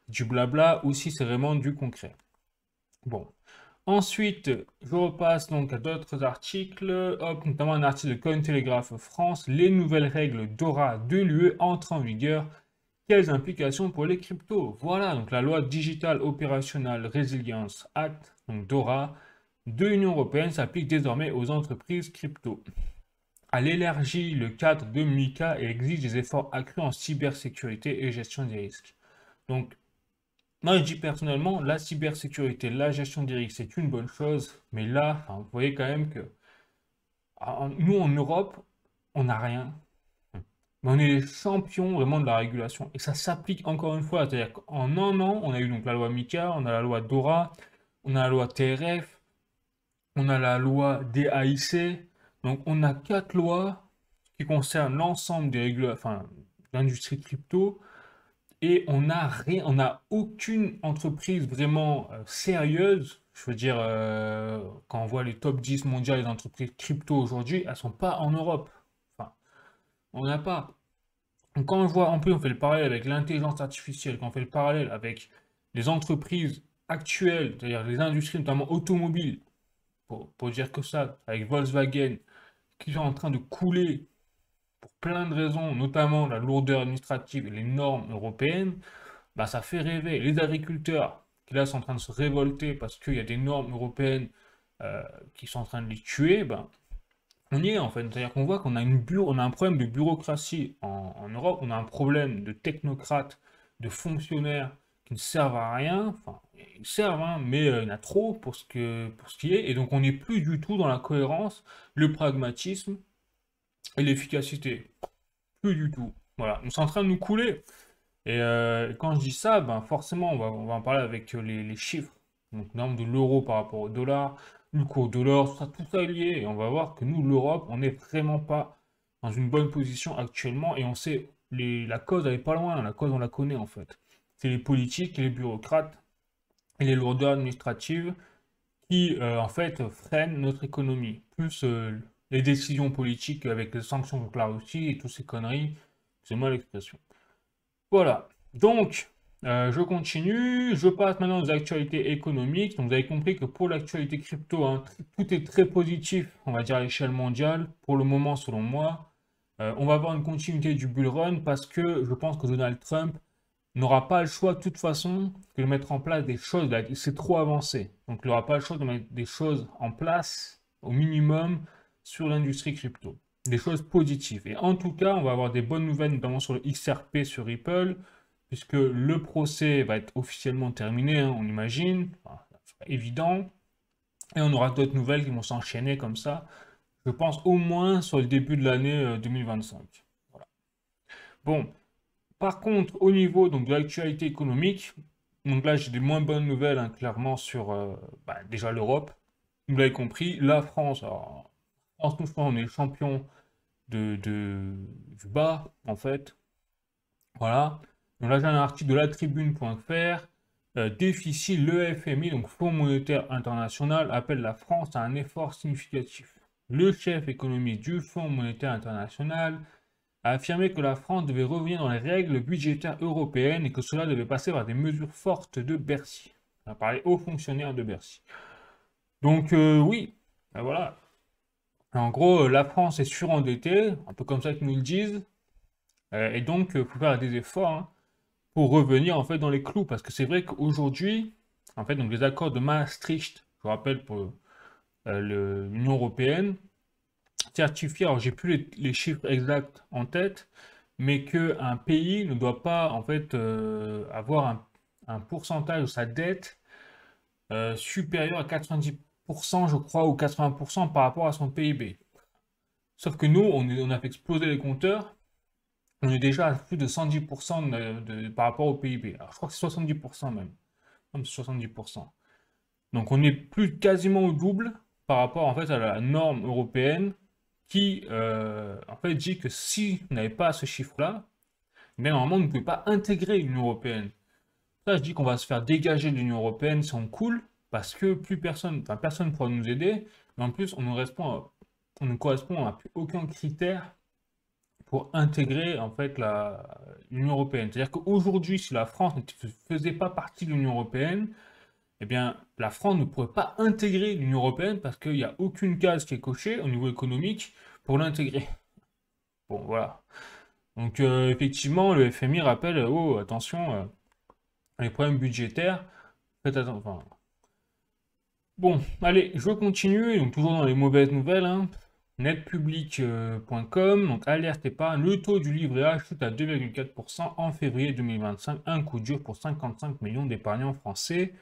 du blabla ou si c'est vraiment du concret. Bon. Ensuite, je repasse donc à d'autres articles, hop, notamment un article de Cointelegraph France, les nouvelles règles DORA de l'UE entrent en vigueur, quelles implications pour les cryptos? Voilà, donc la loi Digital Operational Resilience Act, donc DORA, de l'Union européenne s'applique désormais aux entreprises crypto. Elle élargit le cadre de MiCA et exige des efforts accrus en cybersécurité et gestion des risques. Donc, Moi, je dis personnellement, la cybersécurité, la gestion des risques, c'est une bonne chose, mais là, enfin, vous voyez quand même que nous, en Europe, on n'a rien. Mais on est les champions vraiment de la régulation. Et ça s'applique encore une fois. C'est-à-dire qu'en un an, on a eu donc la loi MICA, on a la loi DORA, on a la loi TRF, on a la loi DAIC. Donc on a quatre lois qui concernent l'ensemble des règles, enfin, de l'industrie crypto. Et on n'a rien, on n'a aucune entreprise vraiment sérieuse. Je veux dire, quand on voit les top 10 mondiales des entreprises crypto aujourd'hui, elles sont pas en Europe. Enfin, on n'a pas. Donc, quand on voit, en plus, on fait le parallèle avec l'intelligence artificielle, quand on fait le parallèle avec les entreprises actuelles, c'est-à-dire les industries, notamment automobiles, pour dire que ça, avec Volkswagen, qui sont en train de couler pour plein de raisons, notamment la lourdeur administrative et les normes européennes, bah, ça fait rêver. Les agriculteurs, qui là sont en train de se révolter parce qu'il y a des normes européennes euh, qui sont en train de les tuer, bah, on y est en fait. C'est-à-dire qu'on voit qu'on a on a un problème de bureaucratie en Europe, on a un problème de technocrates, de fonctionnaires qui ne servent à rien. Enfin, ils servent, hein, mais il y en a trop pour ce qui est. Et donc on n'est plus du tout dans la cohérence, le pragmatisme et l'efficacité. Plus du tout. Voilà, on est en train de nous couler. Et quand je dis ça, ben forcément, on va en parler avec les chiffres. Donc, norme de l'euro par rapport au dollar, le cours de l'or, tout ça est lié. Et on va voir que nous, l'Europe, on n'est vraiment pas dans une bonne position actuellement. Et on sait, la cause, elle est pas loin. La cause, on la connaît en fait. C'est les politiques et les bureaucrates et les lourdeurs administratives qui, en fait, freinent notre économie. Plus les décisions politiques avec les sanctions contre la Russie et toutes ces conneries. C'est moi l'expression. Voilà. Donc, je continue. Je passe maintenant aux actualités économiques. Donc, vous avez compris que pour l'actualité crypto, hein, tout est très positif, on va dire à l'échelle mondiale, pour le moment, selon moi. On va avoir une continuité du bull run parce que je pense que Donald Trump n'aura pas le choix de toute façon que de mettre en place des choses. Là, c'est trop avancé. Donc, il n'aura pas le choix de mettre des choses en place au minimum sur l'industrie crypto. Des choses positives. Et en tout cas, on va avoir des bonnes nouvelles, notamment sur le XRP sur Ripple, puisque le procès va être officiellement terminé, hein, on imagine. Enfin, c'est pas évident. Et on aura d'autres nouvelles qui vont s'enchaîner comme ça. Je pense au moins sur le début de l'année 2025. Voilà. Bon, par contre, au niveau donc, de l'actualité économique, donc là j'ai des moins bonnes nouvelles hein, clairement sur déjà l'Europe. Vous l'avez compris, la France, alors, France, nous, je pense, on est champion du bas en fait. Voilà. Donc là j'ai un article de latribune.fr. Déficit, le FMI, donc Fonds monétaire international, appelle la France à un effort significatif. Le chef économiste du Fonds monétaire international a affirmé que la France devait revenir dans les règles budgétaires européennes et que cela devait passer par des mesures fortes de Bercy. On a parlé aux fonctionnaires de Bercy. Donc oui, ben voilà. En gros, la France est surendettée, un peu comme ça qu'ils nous le disent, et donc il faut faire des efforts hein, pour revenir en fait dans les clous, parce que c'est vrai qu'aujourd'hui, en fait, donc les accords de Maastricht, je vous rappelle pour l'Union européenne, certifié, alors j'ai plus les chiffres exacts en tête, mais qu'un pays ne doit pas en fait avoir un pourcentage de sa dette supérieur à 90%, je crois, ou 80% par rapport à son PIB. Sauf que nous, on a fait exploser les compteurs, on est déjà à plus de 110% par rapport au PIB. Alors je crois que c'est 70% même, comme 70%. Donc on est plus quasiment au double par rapport en fait à la norme européenne qui en fait dit que si vous n'avez pas ce chiffre-là, mais normalement, vous ne pouvez pas intégrer l'Union européenne. Ça, je dis qu'on va se faire dégager de l'Union européenne si on coule, parce que plus personne, enfin personne ne pourra nous aider, mais en plus, on ne correspond à plus aucun critère pour intégrer en fait l'Union européenne. C'est-à-dire qu'aujourd'hui, si la France ne faisait pas partie de l'Union européenne, eh bien, la France ne pourrait pas intégrer l'Union européenne parce qu'il n'y a aucune case qui est cochée au niveau économique pour l'intégrer. Bon, voilà. Donc effectivement, le FMI rappelle, oh attention, les problèmes budgétaires, faites attention. Enfin, bon, allez, je continue, donc toujours dans les mauvaises nouvelles, hein. netpublic.com, donc alerte épargne, le taux du livret A chute à 2,4% en février 2025, un coup dur pour 55 millions d'épargnants français.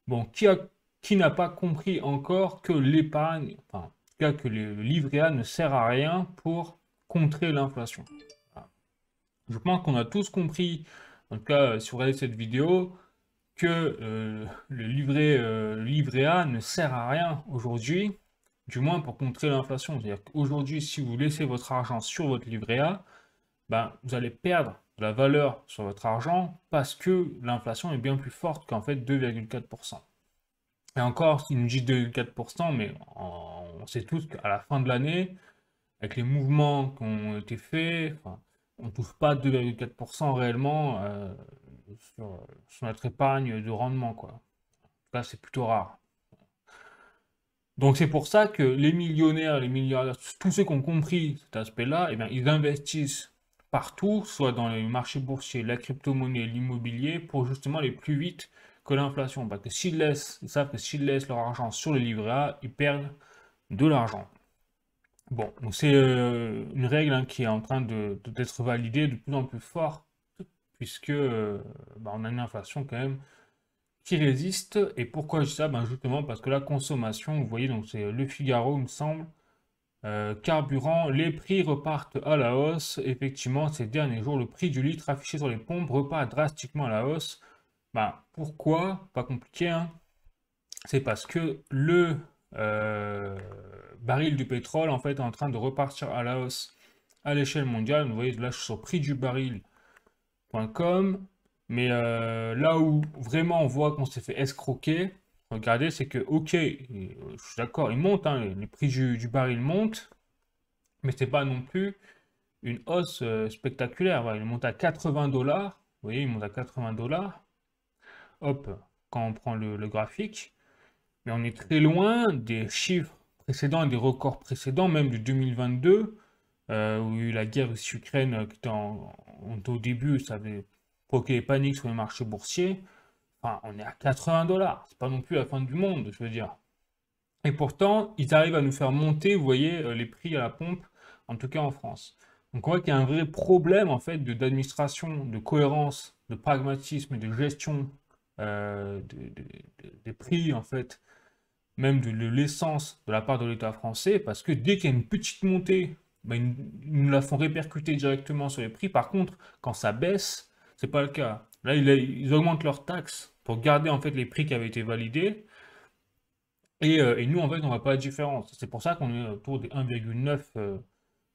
Bon, qui n'a pas compris encore que l'épargne, enfin, en tout cas que le livret A ne sert à rien pour contrer l'inflation. Voilà. Je pense qu'on a tous compris, en tout cas si vous regardez cette vidéo, que le livret A ne sert à rien aujourd'hui, du moins pour contrer l'inflation. C'est-à-dire qu'aujourd'hui, si vous laissez votre argent sur votre livret A, ben, vous allez perdre de la valeur sur votre argent parce que l'inflation est bien plus forte qu'en fait 2,4%. Et encore, il nous dit 2,4%, mais on sait tous qu'à la fin de l'année, avec les mouvements qui ont été faits, enfin, on ne touche pas 2,4% réellement sur notre épargne de rendement, quoi. En tout cas, c'est plutôt rare. Donc c'est pour ça que les millionnaires, les milliardaires, tous ceux qui ont compris cet aspect-là, eh bien, ils investissent partout, soit dans les marchés boursiers, la crypto-monnaie, l'immobilier, pour justement aller plus vite que l'inflation. Parce que ils savent que s'ils laissent leur argent sur le livret A, ils perdent de l'argent. Bon, donc c'est une règle hein, qui est en train d'être validée de plus en plus fort, puisque bah, on a une inflation quand même qui résiste. Et pourquoi je dis ça? Ben justement parce que la consommation, vous voyez, donc c'est Le Figaro, il me semble, carburant, les prix repartent à la hausse. Effectivement, ces derniers jours, le prix du litre affiché sur les pompes repart drastiquement à la hausse. Ben, pourquoi? Pas compliqué, hein. C'est parce que le baril du pétrole, en fait, est en train de repartir à la hausse à l'échelle mondiale. Vous voyez, là, je suis sur prix du baril.com. Mais là où vraiment on voit qu'on s'est fait escroquer, regardez, c'est que, ok, je suis d'accord, il monte, hein, les prix du baril montent, mais c'est pas non plus une hausse spectaculaire. Voilà, il monte à 80 dollars, vous voyez, il monte à 80 dollars, hop, quand on prend le graphique, mais on est très loin des chiffres précédents et des records précédents, même du 2022, où il y a eu la guerre Russie-Ukraine qui était au début, ça avait provoqué des paniques sur les marchés boursiers. Enfin, on est à 80 dollars. C'est pas non plus la fin du monde, je veux dire. Et pourtant, ils arrivent à nous faire monter, vous voyez, les prix à la pompe, en tout cas en France. Donc on voit qu'il y a un vrai problème, en fait, d'administration, de cohérence, de pragmatisme et de gestion des prix, en fait, même de l'essence de la part de l'État français, parce que dès qu'il y a une petite montée, ben, ils nous la font répercuter directement sur les prix. Par contre, quand ça baisse, c'est pas le cas. Là, ils augmentent leurs taxes pour garder en fait les prix qui avaient été validés. Et nous, en fait, on voit pas la différence. C'est pour ça qu'on est autour des 1,9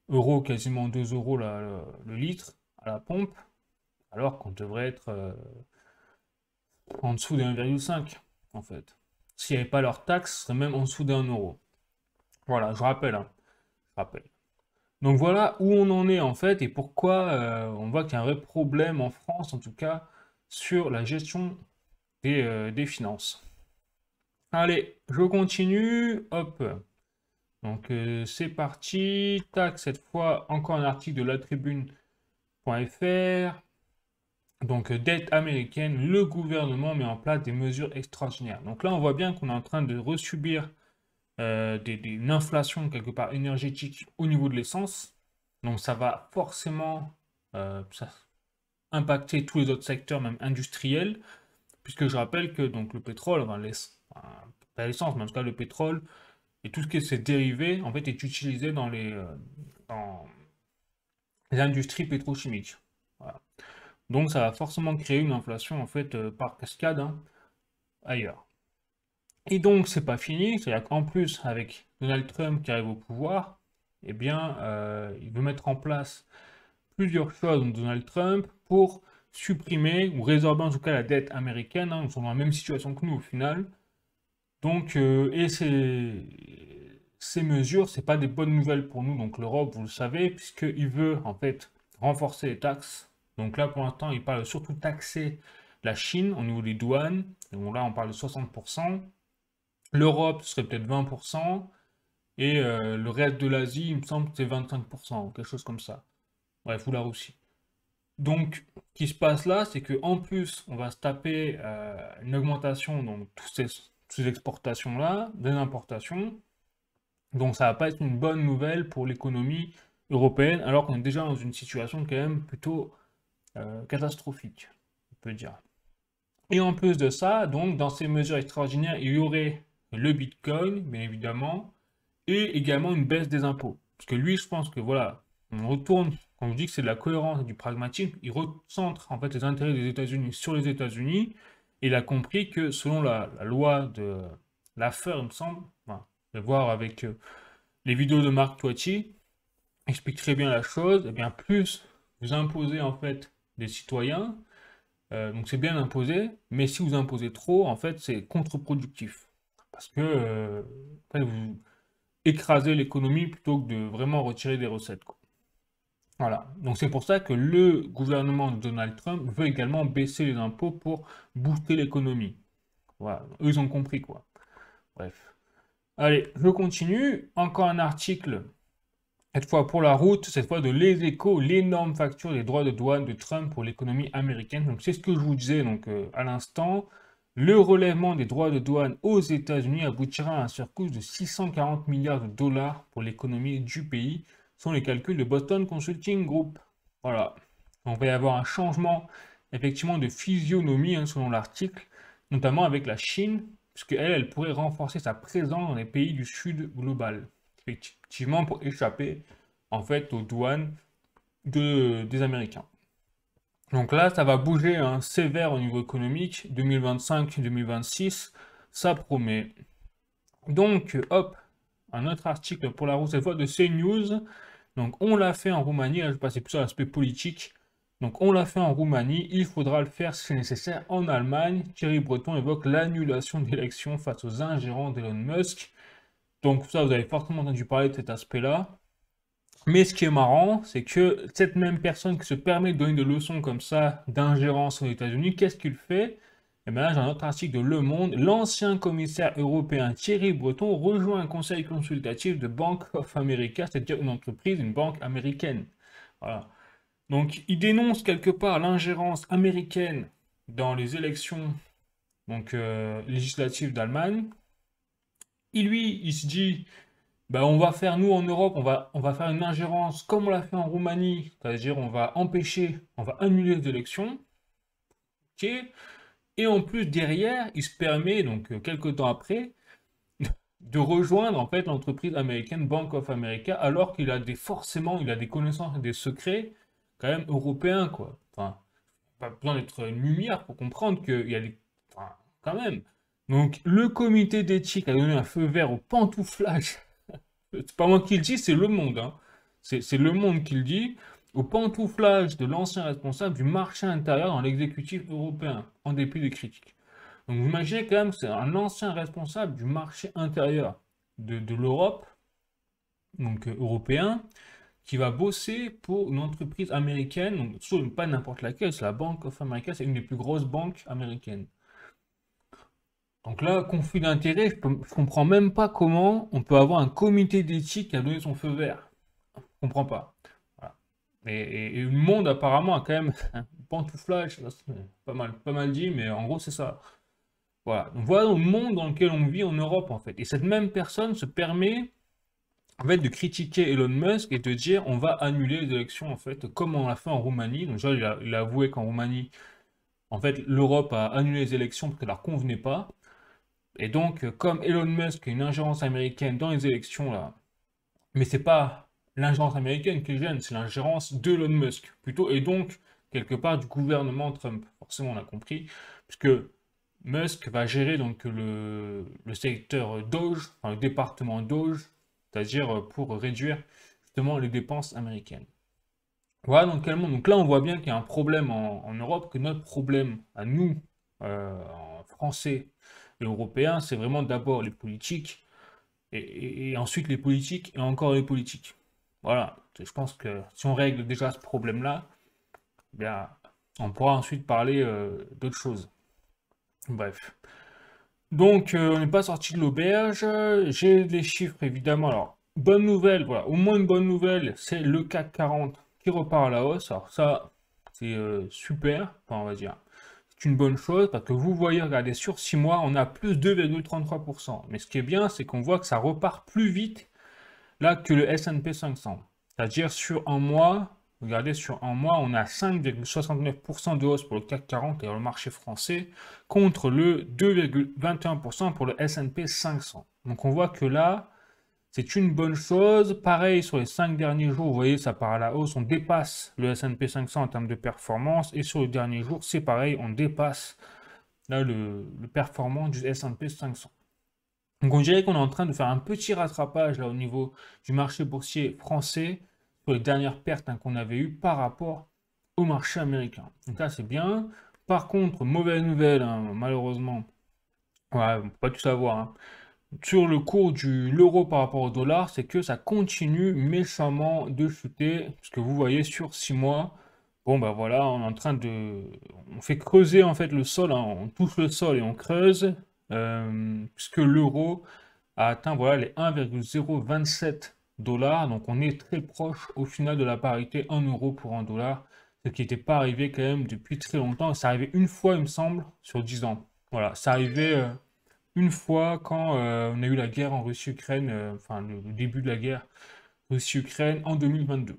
euros, quasiment 2 euros le litre à la pompe, alors qu'on devrait être en dessous des 1,5 en fait. S'il n'y avait pas leurs taxes, ce serait même en dessous d'un euro. Voilà, je rappelle, hein, je rappelle. Donc voilà où on en est en fait et pourquoi on voit qu'il y a un vrai problème en France, en tout cas, sur la gestion des finances. Allez, je continue. Hop. Donc c'est parti. Tac, cette fois, encore un article de latribune.fr. Donc dette américaine, le gouvernement met en place des mesures extraordinaires. Donc là, on voit bien qu'on est en train de resubir une inflation quelque part énergétique au niveau de l'essence. Donc ça va forcément impacter tous les autres secteurs, même industriels, puisque je rappelle que donc, le pétrole, enfin, pas l'essence, mais en tout cas le pétrole, et tout ce qui est ses dérivés, en fait, est utilisé dans les industries pétrochimiques. Voilà. Donc ça va forcément créer une inflation, en fait, par cascade hein, ailleurs. Et donc, c'est pas fini, c'est-à-dire qu'en plus, avec Donald Trump qui arrive au pouvoir, eh bien, il veut mettre en place plusieurs choses, Donald Trump, pour supprimer ou résorber en tout cas la dette américaine. Hein, ils sont dans la même situation que nous au final. Donc, et ces mesures, c'est pas des bonnes nouvelles pour nous. Donc, l'Europe, vous le savez, puisqu'il veut en fait renforcer les taxes. Donc là, pour l'instant, il parle surtout de taxer la Chine au niveau des douanes. Donc là, on parle de 60%. L'Europe, ce serait peut-être 20%. Et le reste de l'Asie, il me semble que c'est 25%, quelque chose comme ça. Bref, ou la Russie. Donc, ce qui se passe là, c'est qu'en plus, on va se taper une augmentation, donc toutes ces exportations-là, des importations. Donc ça va pas être une bonne nouvelle pour l'économie européenne, alors qu'on est déjà dans une situation quand même plutôt catastrophique, on peut dire. Et en plus de ça, donc dans ces mesures extraordinaires, il y aurait le Bitcoin, bien évidemment, et également une baisse des impôts. Parce que lui, je pense que voilà, on retourne, quand je dis que c'est de la cohérence et du pragmatisme, il recentre en fait les intérêts des États-Unis sur les États-Unis. Et il a compris que selon la loi de l'affaire, il me semble, enfin, je vais voir avec les vidéos de Marc Toiti, explique très bien la chose, et bien plus vous imposez en fait des citoyens, donc c'est bien d'imposer, mais si vous imposez trop, en fait, c'est contre-productif. Parce que en fait, vous écrasez l'économie plutôt que de vraiment retirer des recettes, quoi. Voilà. Donc c'est pour ça que le gouvernement de Donald Trump veut également baisser les impôts pour booster l'économie. Voilà. Eux, ils ont compris, quoi. Bref. Allez, je continue. Encore un article, cette fois pour la route, cette fois de Les Échos, l'énorme facture des droits de douane de Trump pour l'économie américaine. Donc c'est ce que je vous disais donc, à l'instant. Le relèvement des droits de douane aux États-Unis aboutira à un surcoût de 640 milliards de dollars pour l'économie du pays, sont les calculs de Boston Consulting Group. Voilà. On va y avoir un changement effectivement de physionomie selon l'article, notamment avec la Chine, puisque elle pourrait renforcer sa présence dans les pays du Sud global, effectivement pour échapper en fait aux douanes des Américains. Donc là, ça va bouger sévère au niveau économique, 2025-2026, ça promet. Donc, hop, un autre article pour la route, cette fois de CNews. Donc, on l'a fait en Roumanie, là je vais passer plus à l'aspect politique. Donc, on l'a fait en Roumanie, il faudra le faire si c'est nécessaire en Allemagne. Thierry Breton évoque l'annulation d'élections face aux ingérents d'Elon Musk. Donc, ça, vous avez forcément entendu parler de cet aspect-là. Mais ce qui est marrant, c'est que cette même personne qui se permet de donner des leçons comme ça d'ingérence aux États-Unis, qu'est-ce qu'il fait? Et bien là, j'ai un autre article de Le Monde. L'ancien commissaire européen Thierry Breton rejoint un conseil consultatif de Bank of America, c'est-à-dire une entreprise, une banque américaine. Voilà. Donc, il dénonce quelque part l'ingérence américaine dans les élections donc, législatives d'Allemagne. Il se dit, ben, on va faire, nous en Europe, on va faire une ingérence comme on l'a fait en Roumanie, c'est-à-dire on va empêcher, on va annuler les élections. Ok. Et en plus, derrière, il se permet, donc quelques temps après, de rejoindre en fait l'entreprise américaine Bank of America, alors qu'il a forcément, il a des connaissances et des secrets quand même européens, quoi. Enfin, pas besoin d'être une lumière pour comprendre qu'il y a des... Enfin, quand même. Donc, le comité d'éthique a donné un feu vert au pantouflage. C'est pas moi qui le dis, c'est Le Monde, hein. C'est Le Monde qui le dit. Au pantouflage de l'ancien responsable du marché intérieur dans l'exécutif européen, en dépit des critiques. Donc vous imaginez quand même que c'est un ancien responsable du marché intérieur de l'Europe, donc européen, qui va bosser pour une entreprise américaine, donc sur pas n'importe laquelle, c'est la Bank of America, c'est une des plus grosses banques américaines. Donc là, conflit d'intérêts, je comprends même pas comment on peut avoir un comité d'éthique qui a donné son feu vert. Je comprends pas. Voilà. Et le monde apparemment a quand même un pantouflage, pas mal dit, mais en gros c'est ça. Voilà. Donc voilà le monde dans lequel on vit en Europe en fait. Et cette même personne se permet en fait de critiquer Elon Musk et de dire on va annuler les élections en fait comme on l'a fait en Roumanie. Donc déjà il a avoué qu'en Roumanie en fait l'Europe a annulé les élections parce que ça leur convenait pas. Et donc comme Elon Musk a une ingérence américaine dans les élections là, mais c'est pas l'ingérence américaine qui gêne, c'est l'ingérence d'Elon Musk plutôt et donc quelque part du gouvernement Trump. Forcément on a compris puisque Musk va gérer donc le secteur Doge, enfin, le département Doge, c'est-à-dire pour réduire justement les dépenses américaines. Voilà donc quel monde. Donc là on voit bien qu'il y a un problème en Europe, que notre problème à nous, en Français et Européens, c'est vraiment d'abord les politiques, et ensuite les politiques, et encore les politiques. Voilà, je pense que si on règle déjà ce problème-là, eh bien, on pourra ensuite parler d'autres choses. Bref. Donc, on n'est pas sorti de l'auberge. J'ai les chiffres, évidemment. Alors, bonne nouvelle, voilà. Au moins une bonne nouvelle, c'est le CAC 40 qui repart à la hausse. Alors ça, c'est super, enfin, on va dire. C'est une bonne chose parce que vous voyez, regardez, sur 6 mois, on a plus 2,33%. Mais ce qui est bien, c'est qu'on voit que ça repart plus vite là que le S&P 500. C'est-à-dire sur un mois, regardez, sur un mois, on a 5,69% de hausse pour le CAC 40 et le marché français, contre le 2,21% pour le S&P 500. Donc on voit que là, c'est une bonne chose. Pareil, sur les 5 derniers jours, vous voyez, ça part à la hausse. On dépasse le S&P 500 en termes de performance. Et sur le dernier jour, c'est pareil, on dépasse là, le performance du S&P 500. Donc on dirait qu'on est en train de faire un petit rattrapage là au niveau du marché boursier français sur les dernières pertes qu'on avait eues par rapport au marché américain. Donc là, c'est bien. Par contre, mauvaise nouvelle, hein, malheureusement, ouais, on peut pas tout savoir, hein, sur le cours de l'euro par rapport au dollar, c'est que ça continue méchamment de chuter. Ce que vous voyez sur 6 mois, bon ben voilà, on est en train de... On fait creuser en fait le sol, hein, on touche le sol et on creuse, puisque l'euro a atteint voilà, les 1,027 dollars. Donc on est très proche au final de la parité 1 euro pour 1 dollar, ce qui n'était pas arrivé quand même depuis très longtemps. Ça arrivait une fois, il me semble, sur 10 ans. Voilà, ça arrivait une fois quand on a eu la guerre en Russie-Ukraine, enfin le début de la guerre Russie-Ukraine en 2022.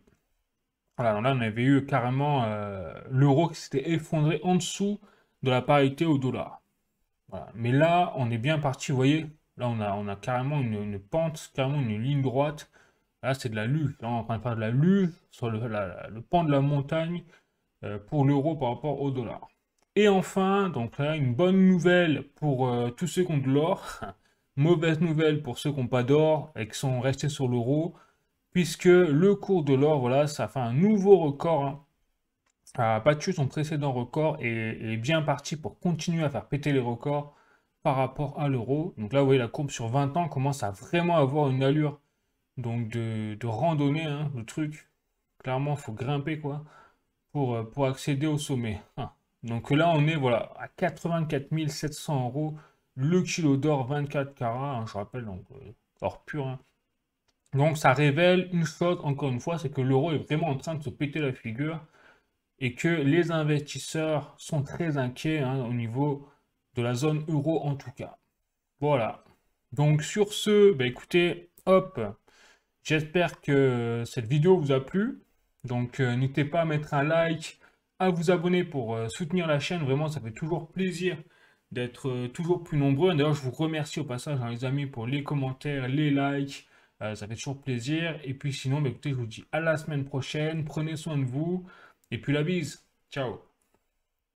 Voilà, donc là on avait eu carrément l'euro qui s'était effondré en dessous de la parité au dollar. Voilà. Mais là, on est bien parti, vous voyez, là on a carrément une pente, carrément une ligne droite. Là, c'est de la luge. Là, on est en train de faire de la luge sur le pan de la montagne pour l'euro par rapport au dollar. Et enfin, donc là, une bonne nouvelle pour tous ceux qui ont de l'or, mauvaise nouvelle pour ceux qui n'ont pas d'or et qui sont restés sur l'euro, puisque le cours de l'or, voilà, ça fait un nouveau record, hein, a battu son précédent record et est bien parti pour continuer à faire péter les records par rapport à l'euro. Donc là, vous voyez, la courbe sur 20 ans commence à vraiment avoir une allure donc de randonnée, hein, le truc. Clairement, il faut grimper, quoi, pour accéder au sommet. Ah. Donc là, on est voilà, à 84 700 euros le kilo d'or 24 carats, hein, je rappelle, donc or pur, hein. Donc ça révèle une chose, encore une fois, c'est que l'euro est vraiment en train de se péter la figure et que les investisseurs sont très inquiets, hein, au niveau de la zone euro en tout cas. Voilà. Donc sur ce, bah écoutez, hop, j'espère que cette vidéo vous a plu. Donc n'hésitez pas à mettre un like, à vous abonner pour soutenir la chaîne. Vraiment, ça fait toujours plaisir d'être toujours plus nombreux. D'ailleurs, je vous remercie au passage, hein, les amis, pour les commentaires, les likes. Ça fait toujours plaisir. Et puis sinon, bah, écoutez, je vous dis à la semaine prochaine. Prenez soin de vous. Et puis la bise. Ciao.